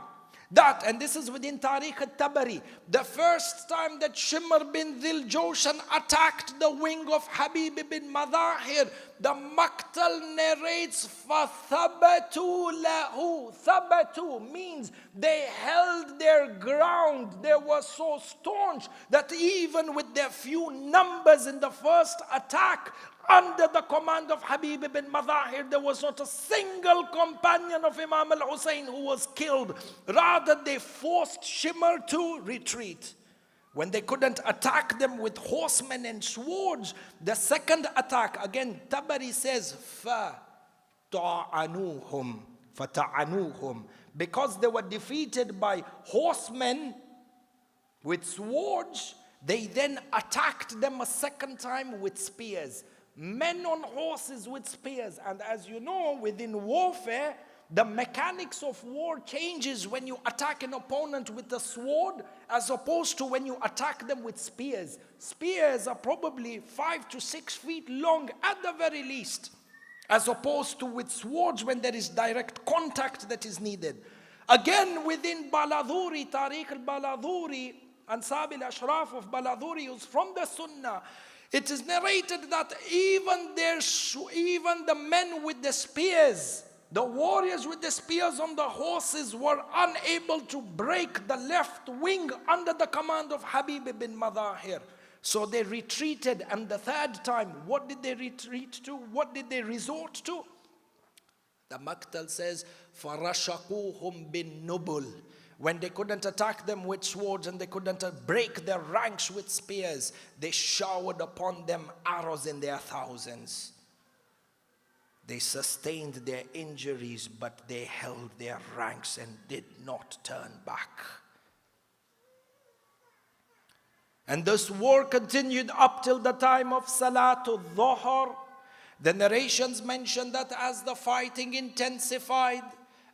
that, and this is within Tariq al-Tabari, the first time that Shimr bin Dhul-Hijjah attacked the wing of Habib ibn Madhahir, the Maktal narrates, فَثَبَتُوا لَهُ. Thabatu means they held their ground. They were so staunch that even with their few numbers in the first attack, under the command of Habib ibn Madhahir, there was not a single companion of Imam Al Hussain who was killed. Rather, they forced Shimr to retreat. When they couldn't attack them with horsemen and swords, the second attack, again, Tabari says, فَتَعَنُوهُمْ. Because they were defeated by horsemen with swords, they then attacked them a second time with spears. Men on horses with spears. And as you know, within warfare, the mechanics of war changes when you attack an opponent with a sword as opposed to when you attack them with spears. Spears are probably 5 to 6 feet long at the very least, as opposed to with swords when there is direct contact that is needed. Again, within Baladhuri, Tariq al-Baladhuri, Ansab al-Ashraf of Baladhuri is from the Sunnah. It is narrated that even the men with the spears, the warriors with the spears on the horses, were unable to break the left wing under the command of Habib ibn Madhahir. So they retreated, and the third time, what did they retreat to? What did they resort to? The Maktal says, فَرَشَقُوهُمْ بِالنُّبُلِ. When they couldn't attack them with swords and they couldn't break their ranks with spears, they showered upon them arrows in their thousands. They sustained their injuries, but they held their ranks and did not turn back. And this war continued up till the time of Salatul Dhuhr. The narrations mention that as the fighting intensified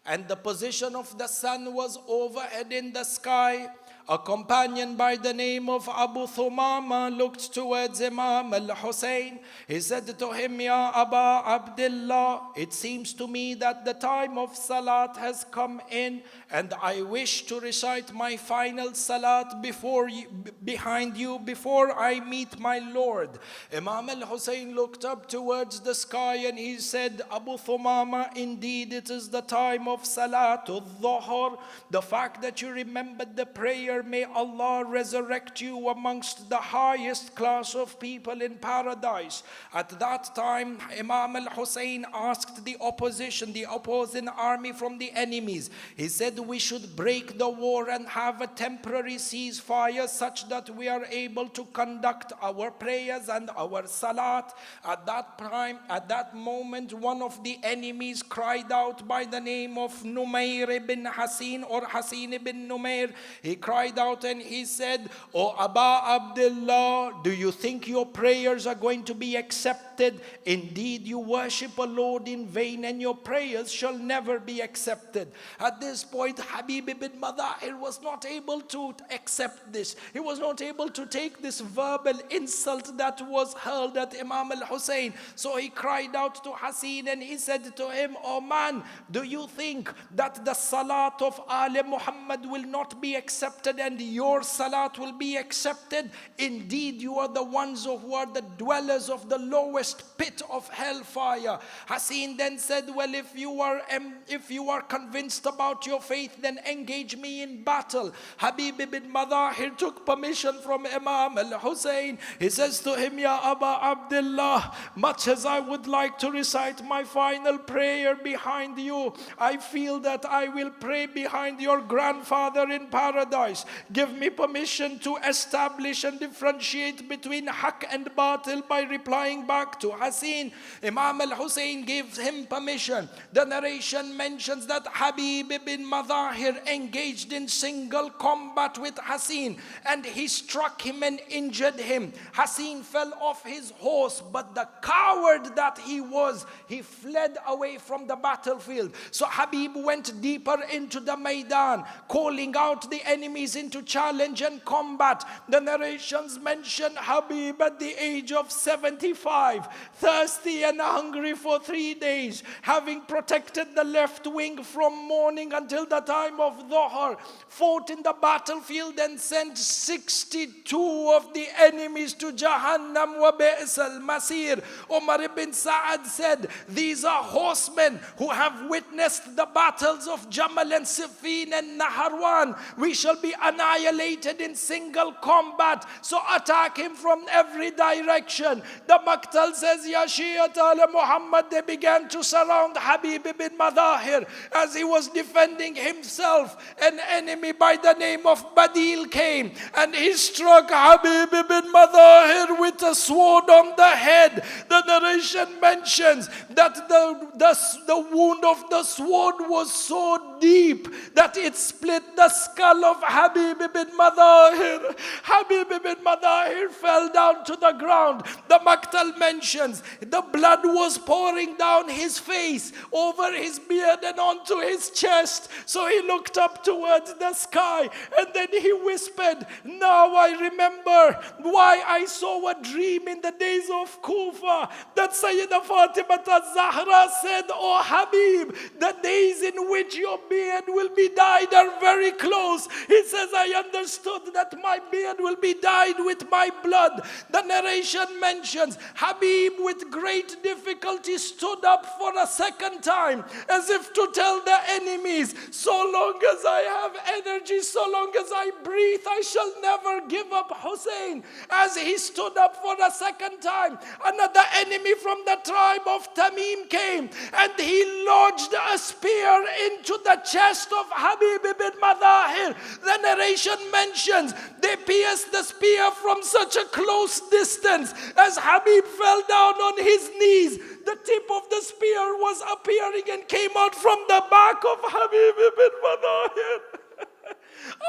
and the position of the sun was overhead in the sky, a companion by the name of Abu Thumama looked towards Imam Al Hussain. He said to him, Ya Aba Abdullah, it seems to me that the time of Salat has come in, and I wish to recite my final Salat behind you before I meet my Lord. Imam Al Hussain looked up towards the sky and he said, Abu Thumama, indeed it is the time of Salatul Dhuhr. The fact that you remembered the prayer, may Allah resurrect you amongst the highest class of people in paradise. At that time, Imam Al Hussain asked the opposition, the opposing army from the enemies. He said, we should break the war and have a temporary ceasefire such that we are able to conduct our prayers and our salat. At that moment, one of the enemies cried out by the name of Numair ibn Hasin or Hasin ibn Numair. He cried out and he said, O Aba Abdullah, do you think your prayers are going to be accepted? Indeed, you worship a Lord in vain and your prayers shall never be accepted. At this point, Habib ibn Madhahir was not able to accept this. He was not able to take this verbal insult that was hurled at Imam Al Hussain. So he cried out to Hasin and he said to him, oh man, do you think that the salat of Ali Muhammad will not be accepted and your salat will be accepted? Indeed, you are the ones who are the dwellers of the lowest pit of hellfire. Hasin then said, well, if you are convinced about your faith, then engage me in battle. Habib ibn Madhahir took permission from Imam Al Hussain. He says to him, Ya Aba Abdullah, much as I would like to recite my final prayer behind you, I feel that I will pray behind your grandfather in paradise. Give me permission to establish and differentiate between haq and batil by replying back to Hasin. Imam Al Hussain gave him permission. The narration mentions that Habib ibn Madhahir engaged in single combat with Hasin and he struck him and injured him. Hasin fell off his horse, but the coward that he was, he fled away from the battlefield. So Habib went deeper into the Maidan, calling out the enemies into challenge and combat. The narrations mention Habib at the age of 75, thirsty and hungry for 3 days, having protected the left wing from morning until the time of Dhuhr, fought in the battlefield and sent 62 of the enemies to Jahannam wa bi'sal masir. Umar ibn Sa'ad said, these are horsemen who have witnessed the battles of Jamal and Siffin and Naharwan. We shall be annihilated in single combat, so attack him from every direction. The Maktal says, Ya Shi'at ala Muhammad, they began to surround Habib ibn Madhahir as he was defending himself. An enemy by the name of Badil came and he struck Habib ibn Madhahir with a sword on the head. The narration mentions that the wound of the sword was so deep that it split the skull of Habib ibn Madhahir. Habib ibn Madhahir fell down to the ground. The Maktal mentions the blood was pouring down his face, over his beard and onto his chest. So he looked up towards the sky and then he whispered, now I remember why I saw a dream in the days of Kufa, that Sayyidah Fatima al-Zahra said, oh Habib, the days in which your beard will be dyed are very close. He said, says, I understood that my beard will be dyed with my blood. The narration mentions Habib with great difficulty stood up for a second time, as if to tell the enemies, so long as I have energy, so long as I breathe, I shall never give up Hussein. As he stood up for a second time, another enemy from the tribe of Tamim came, and he lodged a spear into the chest of Habib ibn Madhahir. The narration mentions they pierced the spear from such a close distance as Habib fell down on his knees. The tip of the spear was appearing and came out from the back of Habib ibn Madhahir.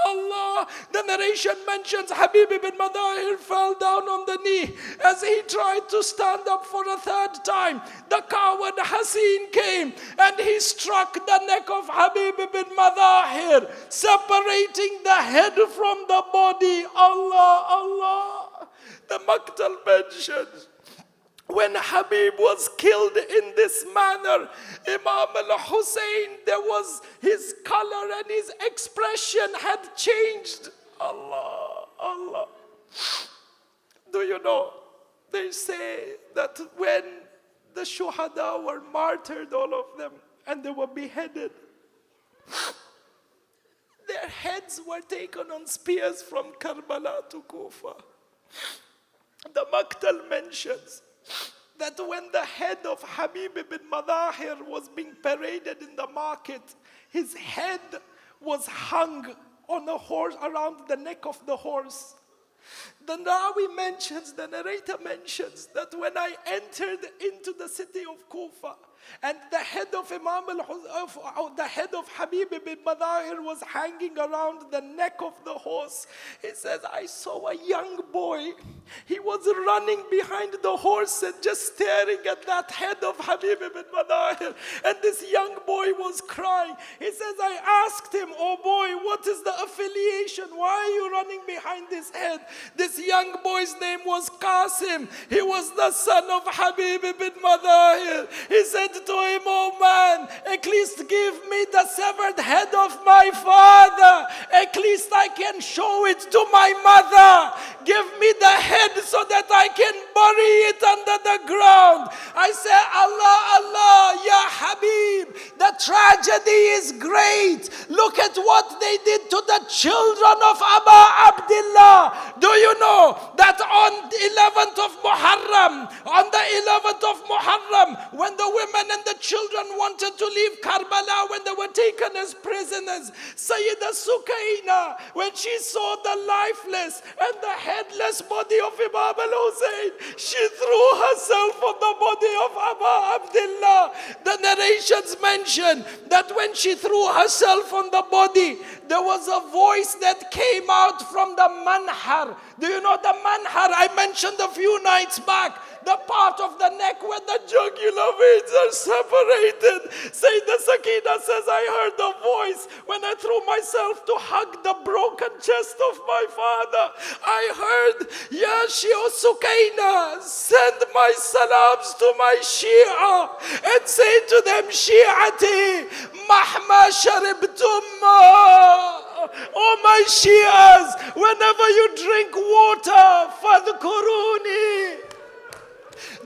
Allah, the narration mentions Habib ibn Madhahir fell down on the knee as he tried to stand up for a third time. The coward Hassin came and he struck the neck of Habib ibn Madhahir, separating the head from the body. Allah, Allah. The Maktal mentions when Habib was killed in this manner, Imam Al Hussain, there was his color and his expression had changed. Allah, Allah. Do you know, they say that when the shuhada were martyred, all of them, and they were beheaded, their heads were taken on spears from Karbala to Kufa. The Maktal mentions that when the head of Habib ibn Madhahir was being paraded in the market, his head was hung on a horse, around the neck of the horse. The Rawi mentions, the narrator mentions, that when I entered into the city of Kufa, and the head of the head of Habib ibn Madhahir was hanging around the neck of the horse. He says, I saw a young boy. He was running behind the horse and just staring at that head of Habib ibn Madhahir. And this young boy was crying. He says, I asked him, oh boy, what is the affiliation? Why are you running behind this head? This young boy's name was Qasim. He was the son of Habib ibn Madhahir. He said to him, oh man, at least give me the severed head of my father. At least I can show it to my mother. Give me the head so that I can bury it under the ground. I say, Allah, Allah, Ya Habib, the tragedy is great. Look at what they did to the children of Aba Abdullah. Do you know that on the 11th of Muharram, when the women and the children wanted to leave Karbala, when they were taken as prisoners, Sayyidah Sukaina, when she saw the lifeless and the headless body of Imam Al Hussain, she threw herself on the body of Aba Abdullah. The narrations mention that when she threw herself on the body, there was a voice that came out from the manhar. Do you know the manhar? I mentioned a few nights back. The part of the neck where the jugular veins are separated. Sayyidah Sakina says, I heard the voice when I threw myself to hug the broken chest of my father. I heard, Ya Shia Sukaina, send my salams to my Shia and say to them, Shi'ati, mahma sharibtum. Oh my Shias, whenever you drink water, fadhkuruni.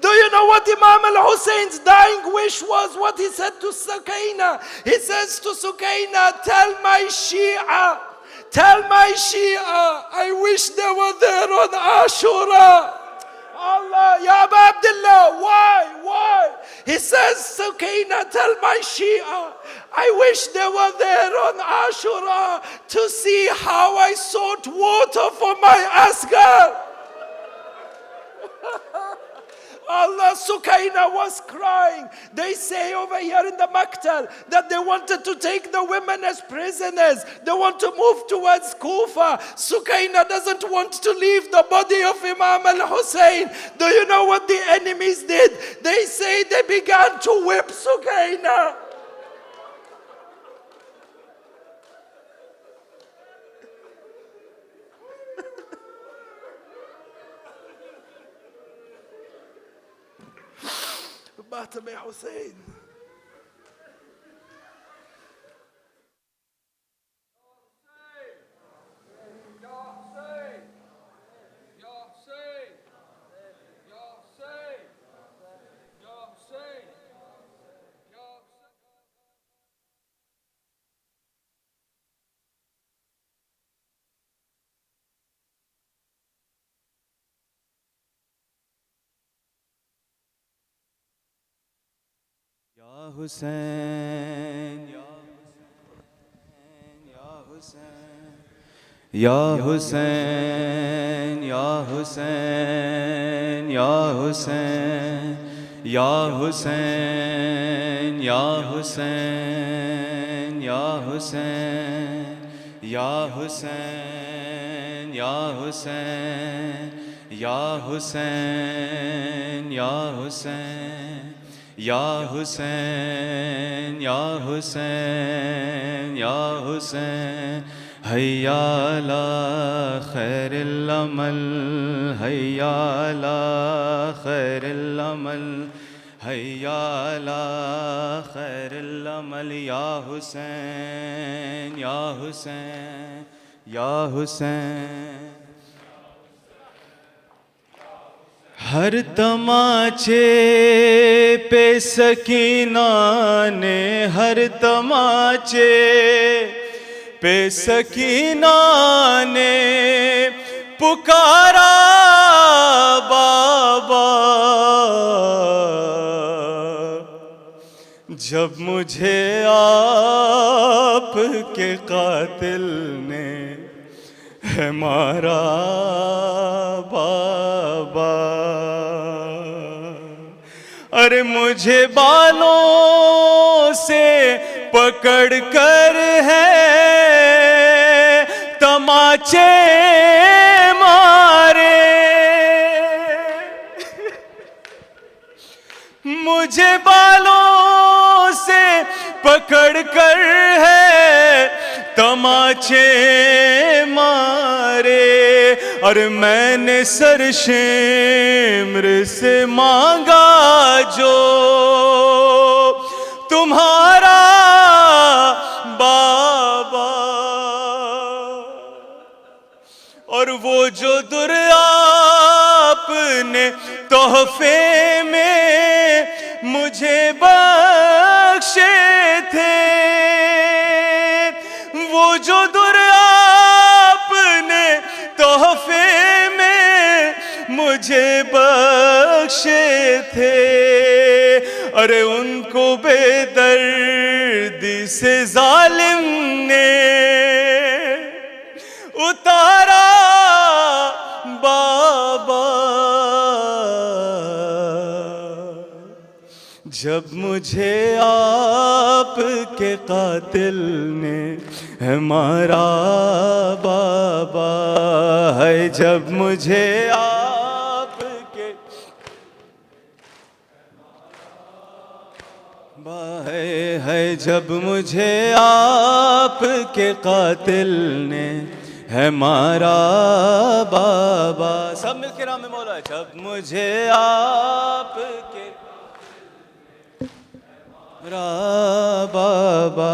Do you know what Imam Al Hussein's dying wish was? What he said to Sukaina? He says to Sukaina, tell my Shia, I wish they were there on Ashura. Allah, Ya Aba Abdullah, why? He says, Sukaina, tell my Shia, I wish they were there on Ashura to see how I sought water for my Asghar. Allah, Sukaina was crying. They say over here in the Maktal that they wanted to take the women as prisoners. They want to move towards Kufa. Sukaina doesn't want to leave the body of Imam Al Hussain. Do you know what the enemies did? They say they began to whip Sukaina. مات بحسين. یا حسین یا حسین یا حسین یا حسین یا حسین یا حسین یا حسین یا حسین یا حسین یا حسین یا حسین یا حسین یا حسین یا حسین حیا علی خیر العمل حیا علی خیر العمل حیا علی خیر العمل یا حسین یا حسین یا حسین ہر تماچے پہ سکینہ نے ہر تماچے پہ سکینہ نے پکارا بابا جب مجھے آپ کے قاتل نے ہے مارا بابا ارے مجھے بالوں سے پکڑ کر ہے تماچے مارے مجھے بالوں سے پکڑ کر ہے تماچے مارے اور میں نے سر شمر سے مانگا جو تمہارا بابا اور وہ جو در آپ نے تحفے میں مجھے بخشے تھے وہ جو در آپ نے تحفے میں مجھے بخشے تھے ارے ان کو بے دردی سے ظالم نے اتارا بابا جب مجھے آپ کے قاتل نے ہے مارا بابا ہے جب مجھے آپ کے ہے جب مجھے آپ کے قاتل نے ہے مارا بابا سب مل کے نام میں مولا جب مجھے آپ کے بابا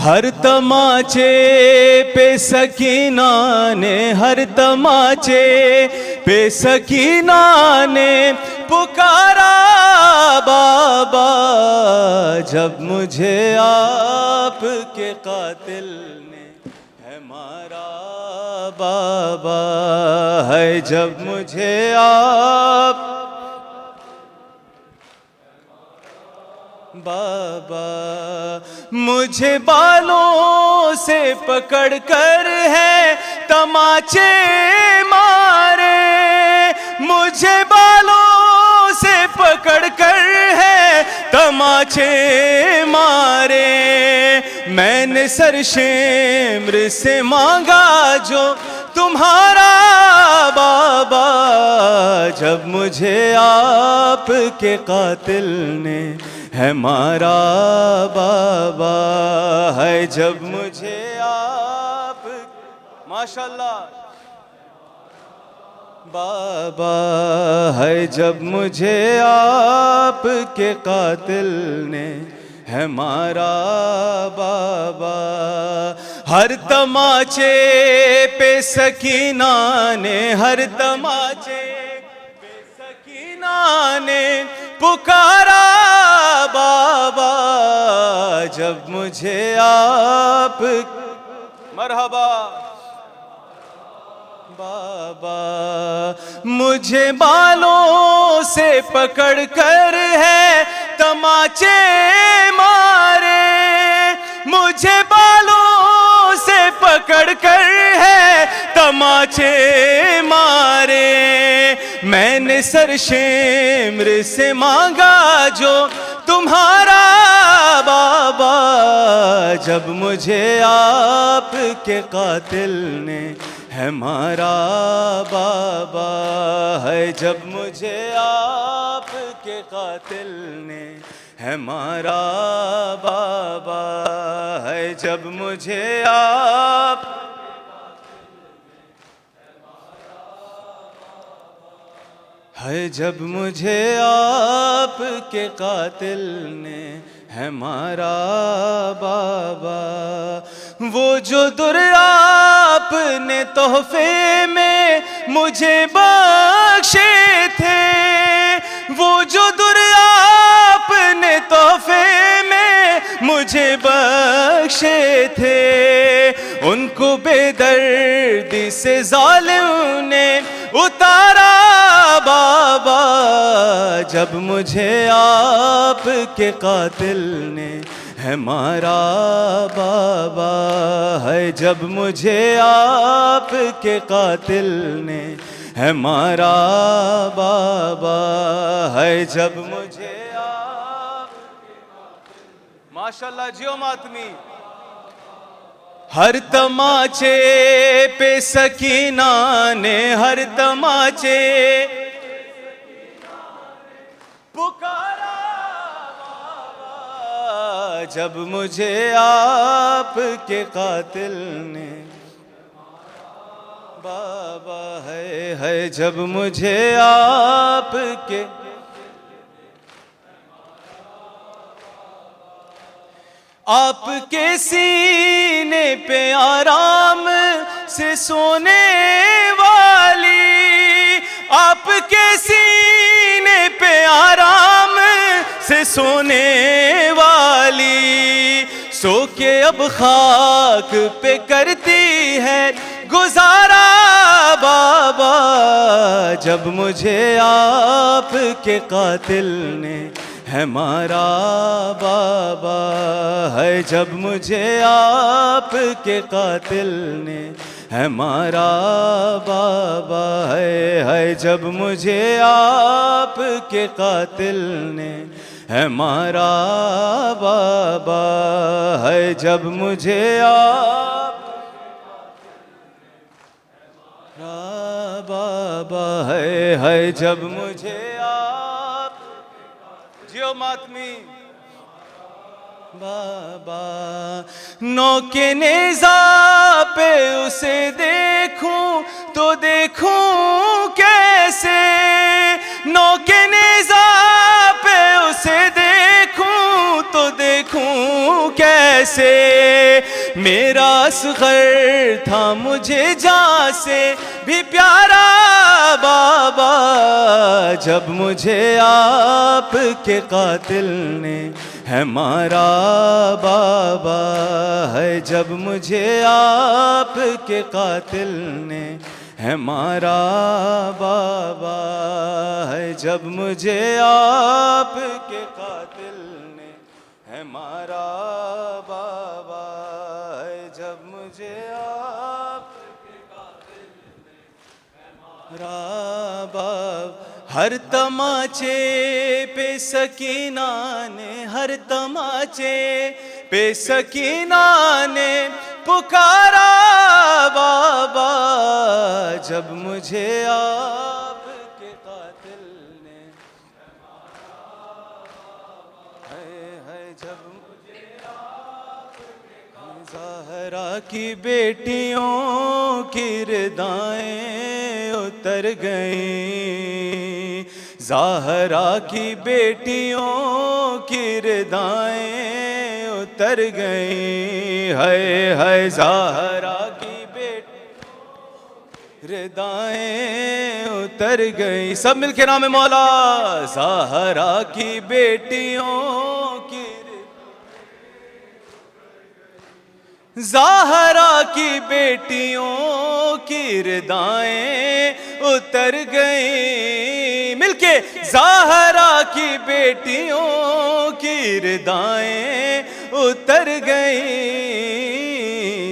ہر تماچے پہ سکینہ نے ہر تماچے پہ سکینہ نے پکارا بابا جب مجھے آپ کے قاتل نے ہے مارا بابا ہے جب مجھے آپ بابا مجھے بالوں سے پکڑ کر ہے تماچے مارے مجھے بالوں سے پکڑ کر ہے تماچے مارے میں نے سر شمر سے مانگا جو تمہارا بابا جب مجھے آپ کے قاتل نے ہے مارا بابا ہے جب مجھے آپ ماشاءاللہ بابا ہے جب مجھے آپ کے قاتل نے ہے مارا بابا ہر تماچے پہ سکینہ نے ہر تماچے پہ سکینہ نے پکارا بابا جب مجھے آپ مرحبا بابا مجھے بالوں سے پکڑ کر ہے تماچے مارے مجھے بالوں سے پکڑ کر ہے تماچے مارے میں نے سر شمر سے مانگا جو تمہارا بابا جب مجھے آپ کے قاتل نے ہے مارا بابا ہے جب مجھے آپ کے قاتل نے ہے مارا بابا ہے جب مجھے آپ ہے جب مجھے آپ کے قاتل نے ہے مارا بابا وہ جو در آپ نے تحفے میں مجھے بخشے تھے وہ جو در آپ نے تحفے میں مجھے بخشے تھے ان کو بے دردی سے ظالم نے اتارا بابا جب مجھے آپ کے قاتل نے ہے مارا بابا ہے جب مجھے آپ کے قاتل نے ہے مارا بابا ہے جب مجھے آپ ماشاءاللہ جیو ماتمی ہر تماچے پہ سکینہ نے ہر تماچے پکارا بابا جب مجھے آپ کے قاتل نے بابا ہے جب مجھے آپ کے آپ کے سینے پہ آرام سے سونے والی آپ کے سینے پہ آرام سے سونے والی سو کے اب خاک پہ کرتی ہے گزارا بابا جب مجھے آپ کے قاتل نے ہے مارا بابا ہے جب مجھے آپ کے قاتل نے ہے مارا بابا ہے جب مجھے آپ کے قاتل نے ہے مارا بابا ہے جب مجھے آپ بابا ہے جب مجھے آپ جیو ماتمی بابا نو کے نیزہ پہ اسے دیکھوں تو دیکھوں کیسے نو کے نیزہ پہ اسے دیکھوں تو دیکھوں کیسے میرا اصغر تھا مجھے جان سے بھی پیارا بابا جب مجھے آپ کے قاتل نے ہے مارا بابا ہے جب مجھے آپ کے قاتل نے ہے مارا بابا ہے جب مجھے آپ کے قاتل نے ہے مارا بابا ہے جب مجھے آپ کے قاتل نے ہے مارا بابا ہر تماچے پہ سکینہ نے ہر تماچے پہ سکینہ نے پکارا بابا جب مجھے آپ کے قاتل نے ہے جب مجھے آپ کے زہرا کی بیٹیوں کی ردائیں اتر گئیں زہرا کی بیٹیوں کی ردائیں اتر گئیں ہے زہرا کی بیٹی ردائیں اتر گئیں سب مل کے نام مولا زہرا کی بیٹیوں کی زہرا کی بیٹیوں کی ردائیں اتر گئیں مل کے زہرا کی بیٹیوں کی ردائیں اتر گئیں،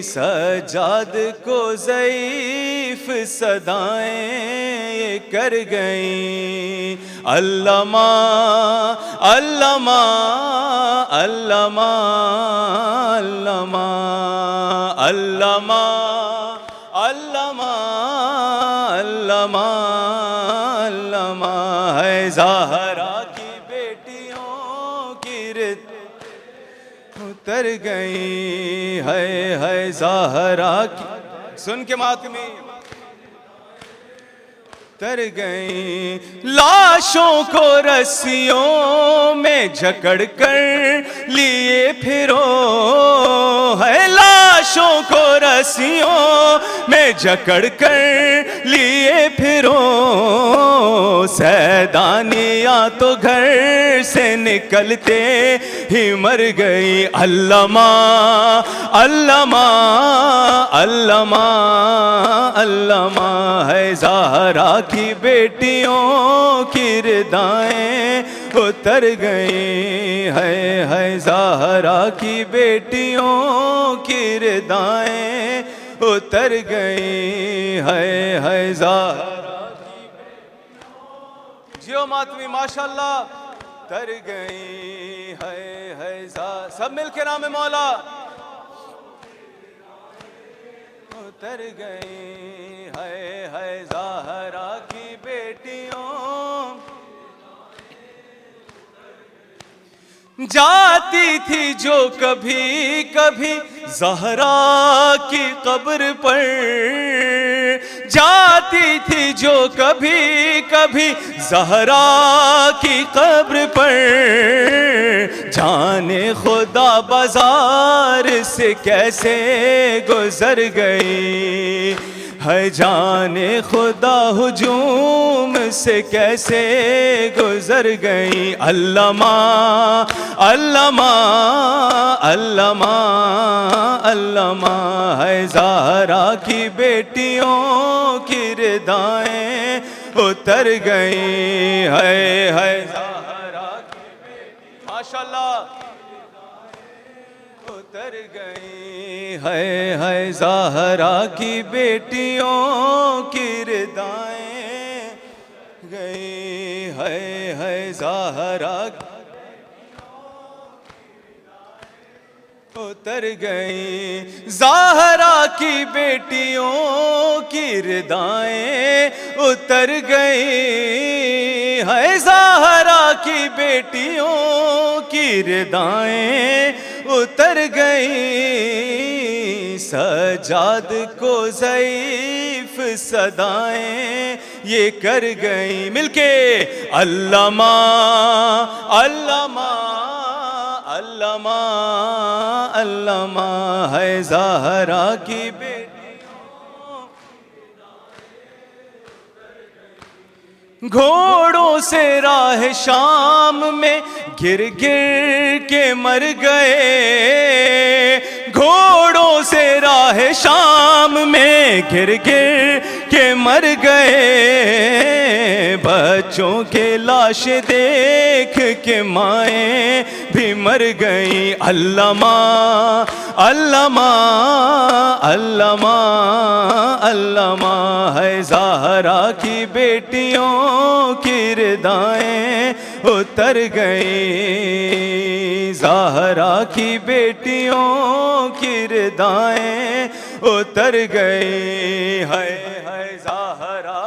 سجاد کو ضعیف صدائیں یہ کر گئیں، علامہ علامہ علامہ علامہ علامہ علامہ علامہ علامہ ہے زہرا کی بیٹیوں کی رت اتر گئی، ہے زہرا کی، سن کے ماتمی اتر گئیں، لاشوں کو رسیوں میں جکڑ کر لیے پھرو، ہے لاشوں کو رسیوں میں جکڑ کر لیے پھرو، سیدانیاں تو گھر سے نکلتے ہی مر گئی، علامہ علامہ علامہ علامہ ہے زہرا کی بیٹیوں کی ردائیں اتر گئی، ہے زہرا کی بیٹیوں کی ردائیں اتر گئی، ہے زہرا کی بیٹیوں، جیو ماتمی ماشاءاللہ اتر گئی، ہے سب مل کے نام مولا اتر گئی، ہے زہرا کی بیٹیوں، جاتی تھی جو کبھی کبھی زہرا کی قبر پر، جاتی تھی جو کبھی کبھی زہرا کی قبر پر، جانے خدا بازار سے کیسے گزر گئی، ہے جانے خدا ہجوم سے کیسے گزر گئی، علامہ علامہ علامہ علامہ ہے زہرا کی بیٹیوں کی ردائیں اتر گئی، ہے زہرا کی بیٹی ماشاءاللہ اتر گئی، ہے زہرا کی بیٹیوں کی ردائیں گئی، ہے زہرا کی اتر گئی، زہرا کی بیٹیوں کی ردائیں اتر گئی، ہے زہرا کی بیٹیوں کی ردائیں اتر گئی، سجاد کو ضعیف صدائیں یہ کر گئی، مل کے علامہ علامہ علامہ علامہ ہے زہرا کی بیٹیوں، گھوڑوں سے راہ شام میں گر گر کے مر گئے، گھوڑوں سے راہ شام میں گر گر کے مر گئے، بچوں کے لاش دیکھ کے مائیں بھی مر گئیں، علامہ علامہ علامہ علامہ ہے زہرا کی بیٹیوں کی ردائیں اتر گئیں، زہرا کی بیٹیوں کی ردائیں اتر گئی، ہے زہرا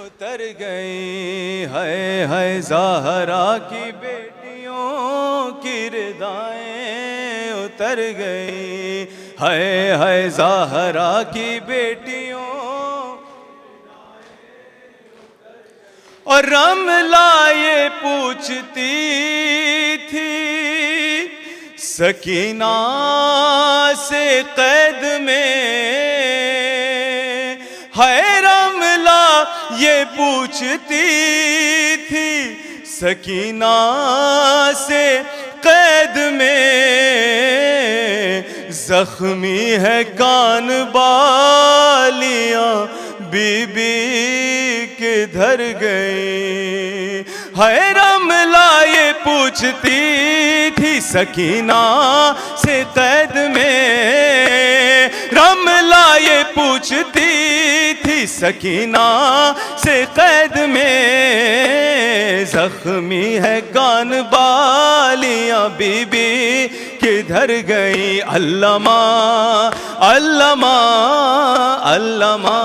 اتر گئی، ہے زہرا کی بیٹیوں کی ردائیں اتر گئی، ہے زہرا کی بیٹیوں، اور رملہ یہ پوچھتی تھی سکینہ سے قید میں، ہے رملہ یہ پوچھتی تھی سکینہ سے قید میں، زخمی ہے کان بالیاں بی بی کدھر گئی؟ ہے رملہ یہ پوچھتی تھی سکینہ سے قید میں، رملہ یہ پوچھتی تھی سکینہ سے قید میں، زخمی ہے کان بالیاں بی بی کدھر گئی؟ علامہ علامہ علامہ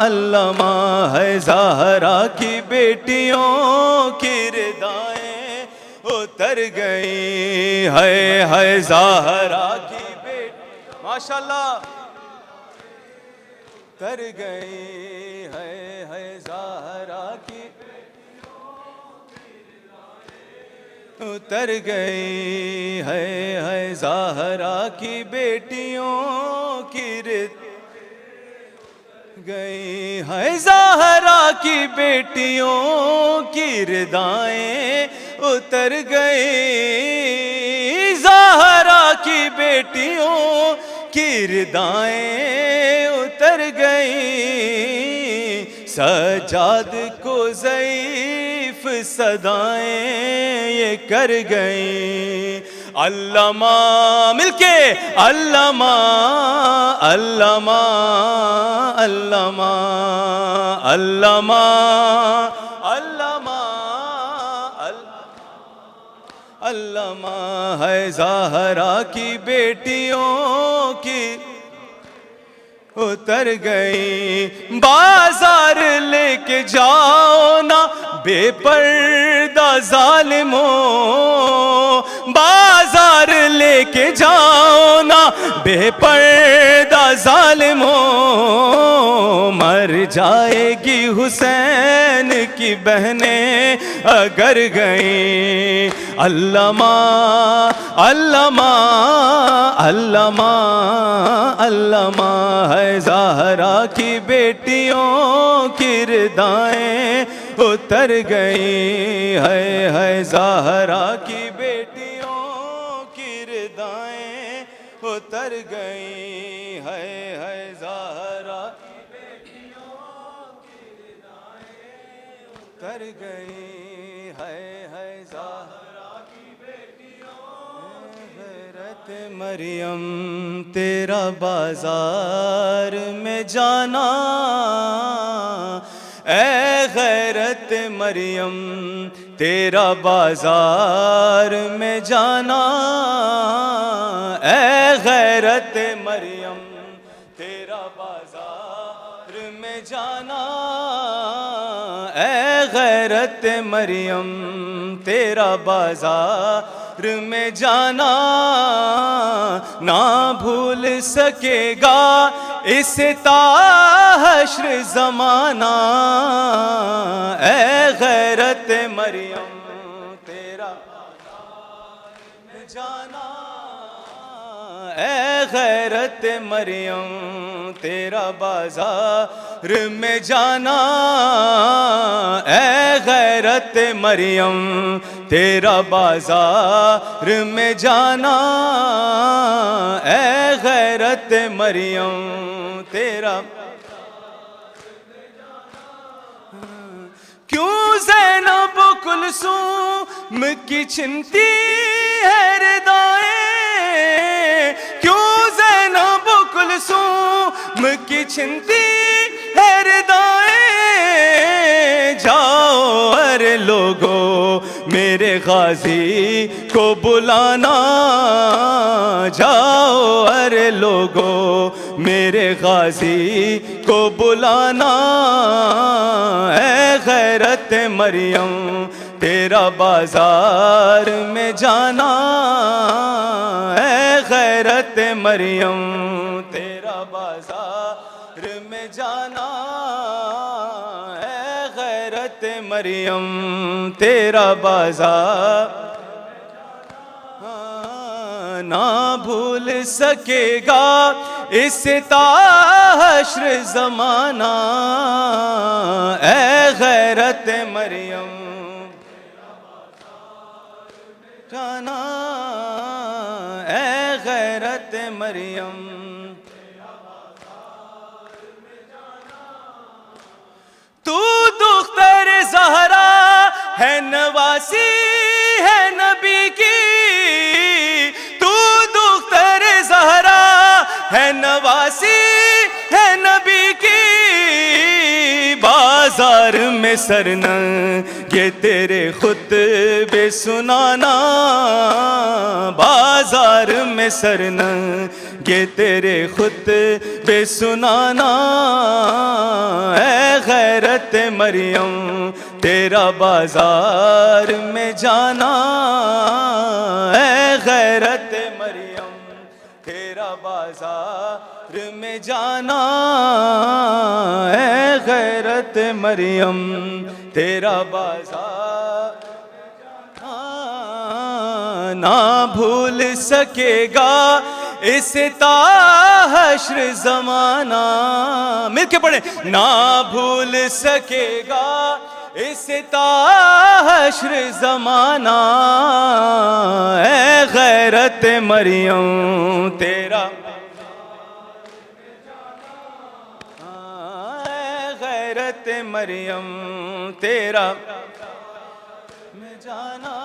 علامہ ہے زہرا کی بیٹیوں کی ردائیں اتر گئی، ہے زہرا کی بیٹی ماشاءاللہ اتر گئی، ہے زہرا کی اتر گئی، ہے زہرا کی بیٹیوں کی گئی، ہے زہرا کی بیٹیوں کی ردائیں اتر گئی، زہرا کی بیٹیوں کی ردائیں اتر گئی، سجاد کو ضعیف صدائیں یہ کر گئیں، علامہ مل کے علامہ علامہ علامہ علامہ علامہ علامہ ہے زہرا کی بیٹیوں کی اتر گئی، بازار لے کے جاؤ نا بے پردہ ظالموں، بازار لے کے جاؤ نا بے پردہ ظالموں، مر جائے گی حسین کی بہنیں اگر گئیں، علامہ علامہ علامہ علامہ ہے زہرا کی بیٹیوں کی ردائیں اتر گئی، ہے زہرا کی بیٹیوں کی ردائیں اتر گئی، ہے زہرا کی بیٹیوں کی ردائیں اتر گئی، ہے زہرا کی بیٹیوں غیرت مریم تیرا بازار میں جانا، اے غیرت مریم تیرا بازار میں جانا، اے غیرت مریم تیرا بازار میں جانا، اے غیرت مریم تیرا بازار میں جانا، نہ بھول سکے گا اس تا حشر زمانہ، اے غیرت مریم تیرا بازار میں جانا، اے غیرت مریم تیرا بازار میں جانا، اے غیرت مریم تیرا بازار میں جانا، اے غیرت مریم تیرا کیوں زینب و کلثوم کی چھنتی ہے ردائیں، کیوں زینب و کلثوم کی چھنتی ہے ردائیں، جاؤ ارے لوگو میرے غازی کو بلانا، جاؤ ارے لوگو میرے غازی کو بلانا، اے غیرت مریم تیرا بازار میں جانا، اے غیرت مریم تیرا بازار میں جانا، اے غیرت مریم تیرا بازار نہ بھول سکے گا اس تا حشر زمانہ، اے غیرت مریم جانا، اے غیرت مریم ہے نواسی ہے نبی کی، تو دختر زہرا ہے نواسی ہے نبی کی، بازار میں سرنگے تیرے خطبے سنانا، بازار میں سرنگے تیرے خطبے سنانا، اے غیرت مریم تیرا بازار میں جانا، اے غیرت مریم تیرا بازار میں جانا، اے غیرت مریم تیرا بازار میں جانا، نہ بھول سکے گا اس تا حشر زمانہ، مل کے پڑھیں، نہ بھول سکے گا اس تا حشر زمانہ، اے غیرت مریم تیرا، اے غیرت مریم تیرا میں جانا،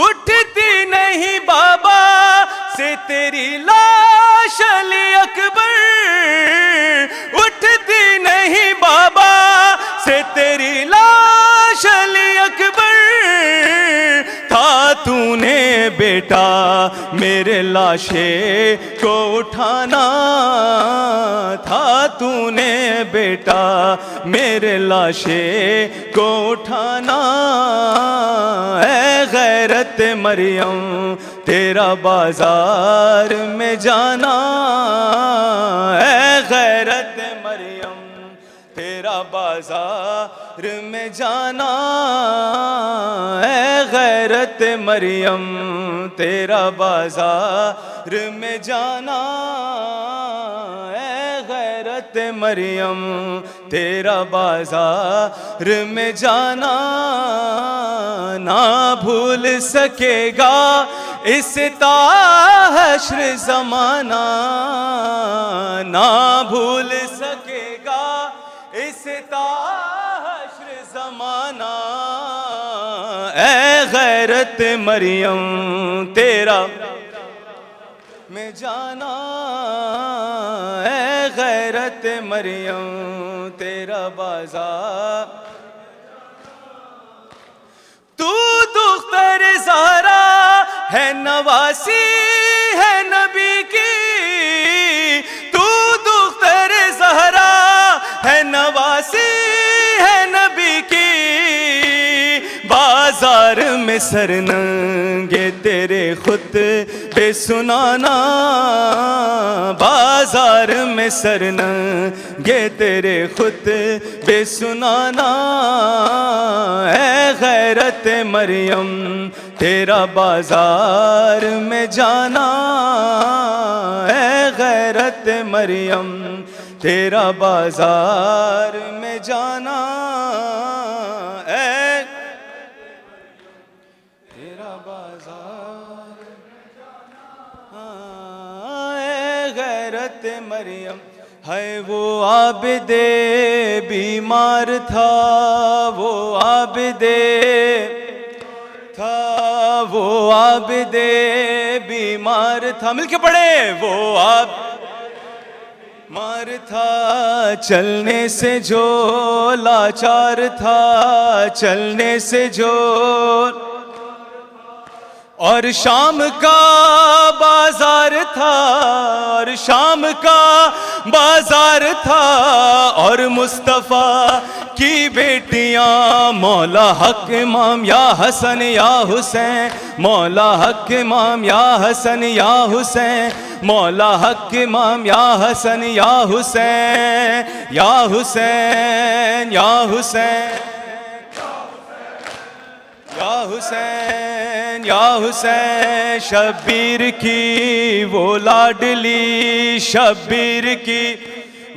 اٹھتی نہیں بابا سے تیری لاش علی اکبر، اٹھتی نہیں بابا سے تیری لاش علی اکبر، تھا تو نے بیٹا میرے لاشے کو اٹھانا، تھا تو نے بیٹا میرے لاشے کو اٹھانا، اے غیرت مریم تیرا بازار میں جانا، اے غیرت مریم تیرا بازار میں جانا، اے غیرت مریم تیرا بازار میں جانا، اے غیرت مریم تیرا بازار میں جانا، نہ بھول سکے گا اس تا حشر زمانہ، نہ بھول سکے گا اس تا حشر زمانہ، اے غیرت مریم تیرا میں جانا، اے غیرت مریم تیرا بازار، تو دختر زہرا ہے نواسی ہے نبی کی، تو دختر زہرا ہے نواسی ہے نبی کی، بازار میں سرنگے تیرے خطبے سنانا، بازار میں سرنگے تیرے خطبے سنانا، اے غیرت مریم تیرا بازار میں جانا، اے غیرت مریم تیرا بازار میں جانا، اے تیرا بازار میں جانا، اے غیرت مریم، ہے وہ عابد بیمار تھا، وہ عابد تھا، وہ عابد بیمار تھا، مل کے پڑھے، وہ بیمار تھا، چلنے سے جو لاچار تھا، چلنے سے جو، اور شام کا بازار تھا، اور شام کا بازار تھا، اور مصطفیٰ کی بیٹیاں مولا حق امام یا حسن یا حسین، مولا حق امام یا حسن یا حسین، مولا حق امام یا حسن یا حسین، یا حسین یا حسین، یا حسین یا حسین، شبیر کی وہ لاڈلی، شبیر کی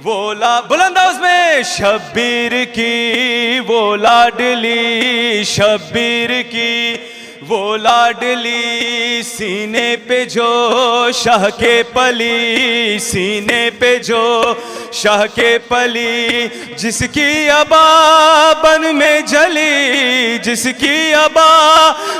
وہ بلند آواز میں، شبیر کی وہ لاڈلی، شبیر کی وہ لاڈلی سینے پہ جو شاہ کے پلی، سینے پہ جو شاہ کے پلی، جس کی ابا بن میں جلی، جس کی ابا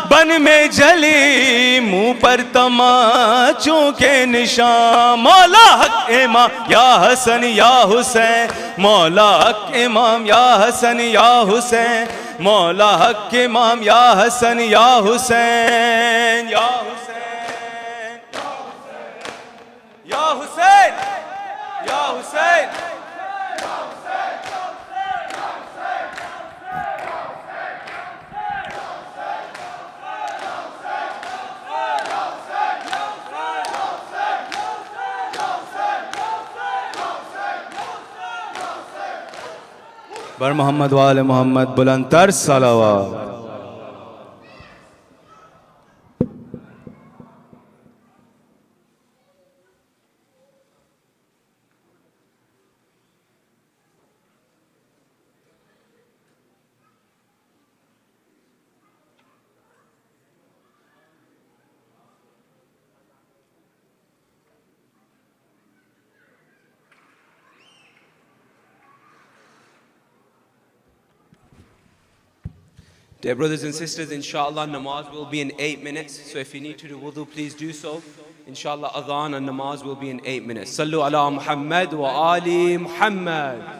بن میں جلی، منہ پر تماچوں کے نشان، مولا حق امام یا حسن یا حسین، مولا حق امام یا حسن یا حسین، مولا حق امام یا حسن یا حسین، یا حسین یا حسین یا حسین۔ بر محمد وآل محمد بلند تر صلوات۔ Dear brothers and sisters, inshallah, namaz will be in 8 minutes. So if you need to do wudu, please do so. Inshallah, adhan and namaz will be in 8 minutes. Sallu ala Muhammad wa ali Muhammad.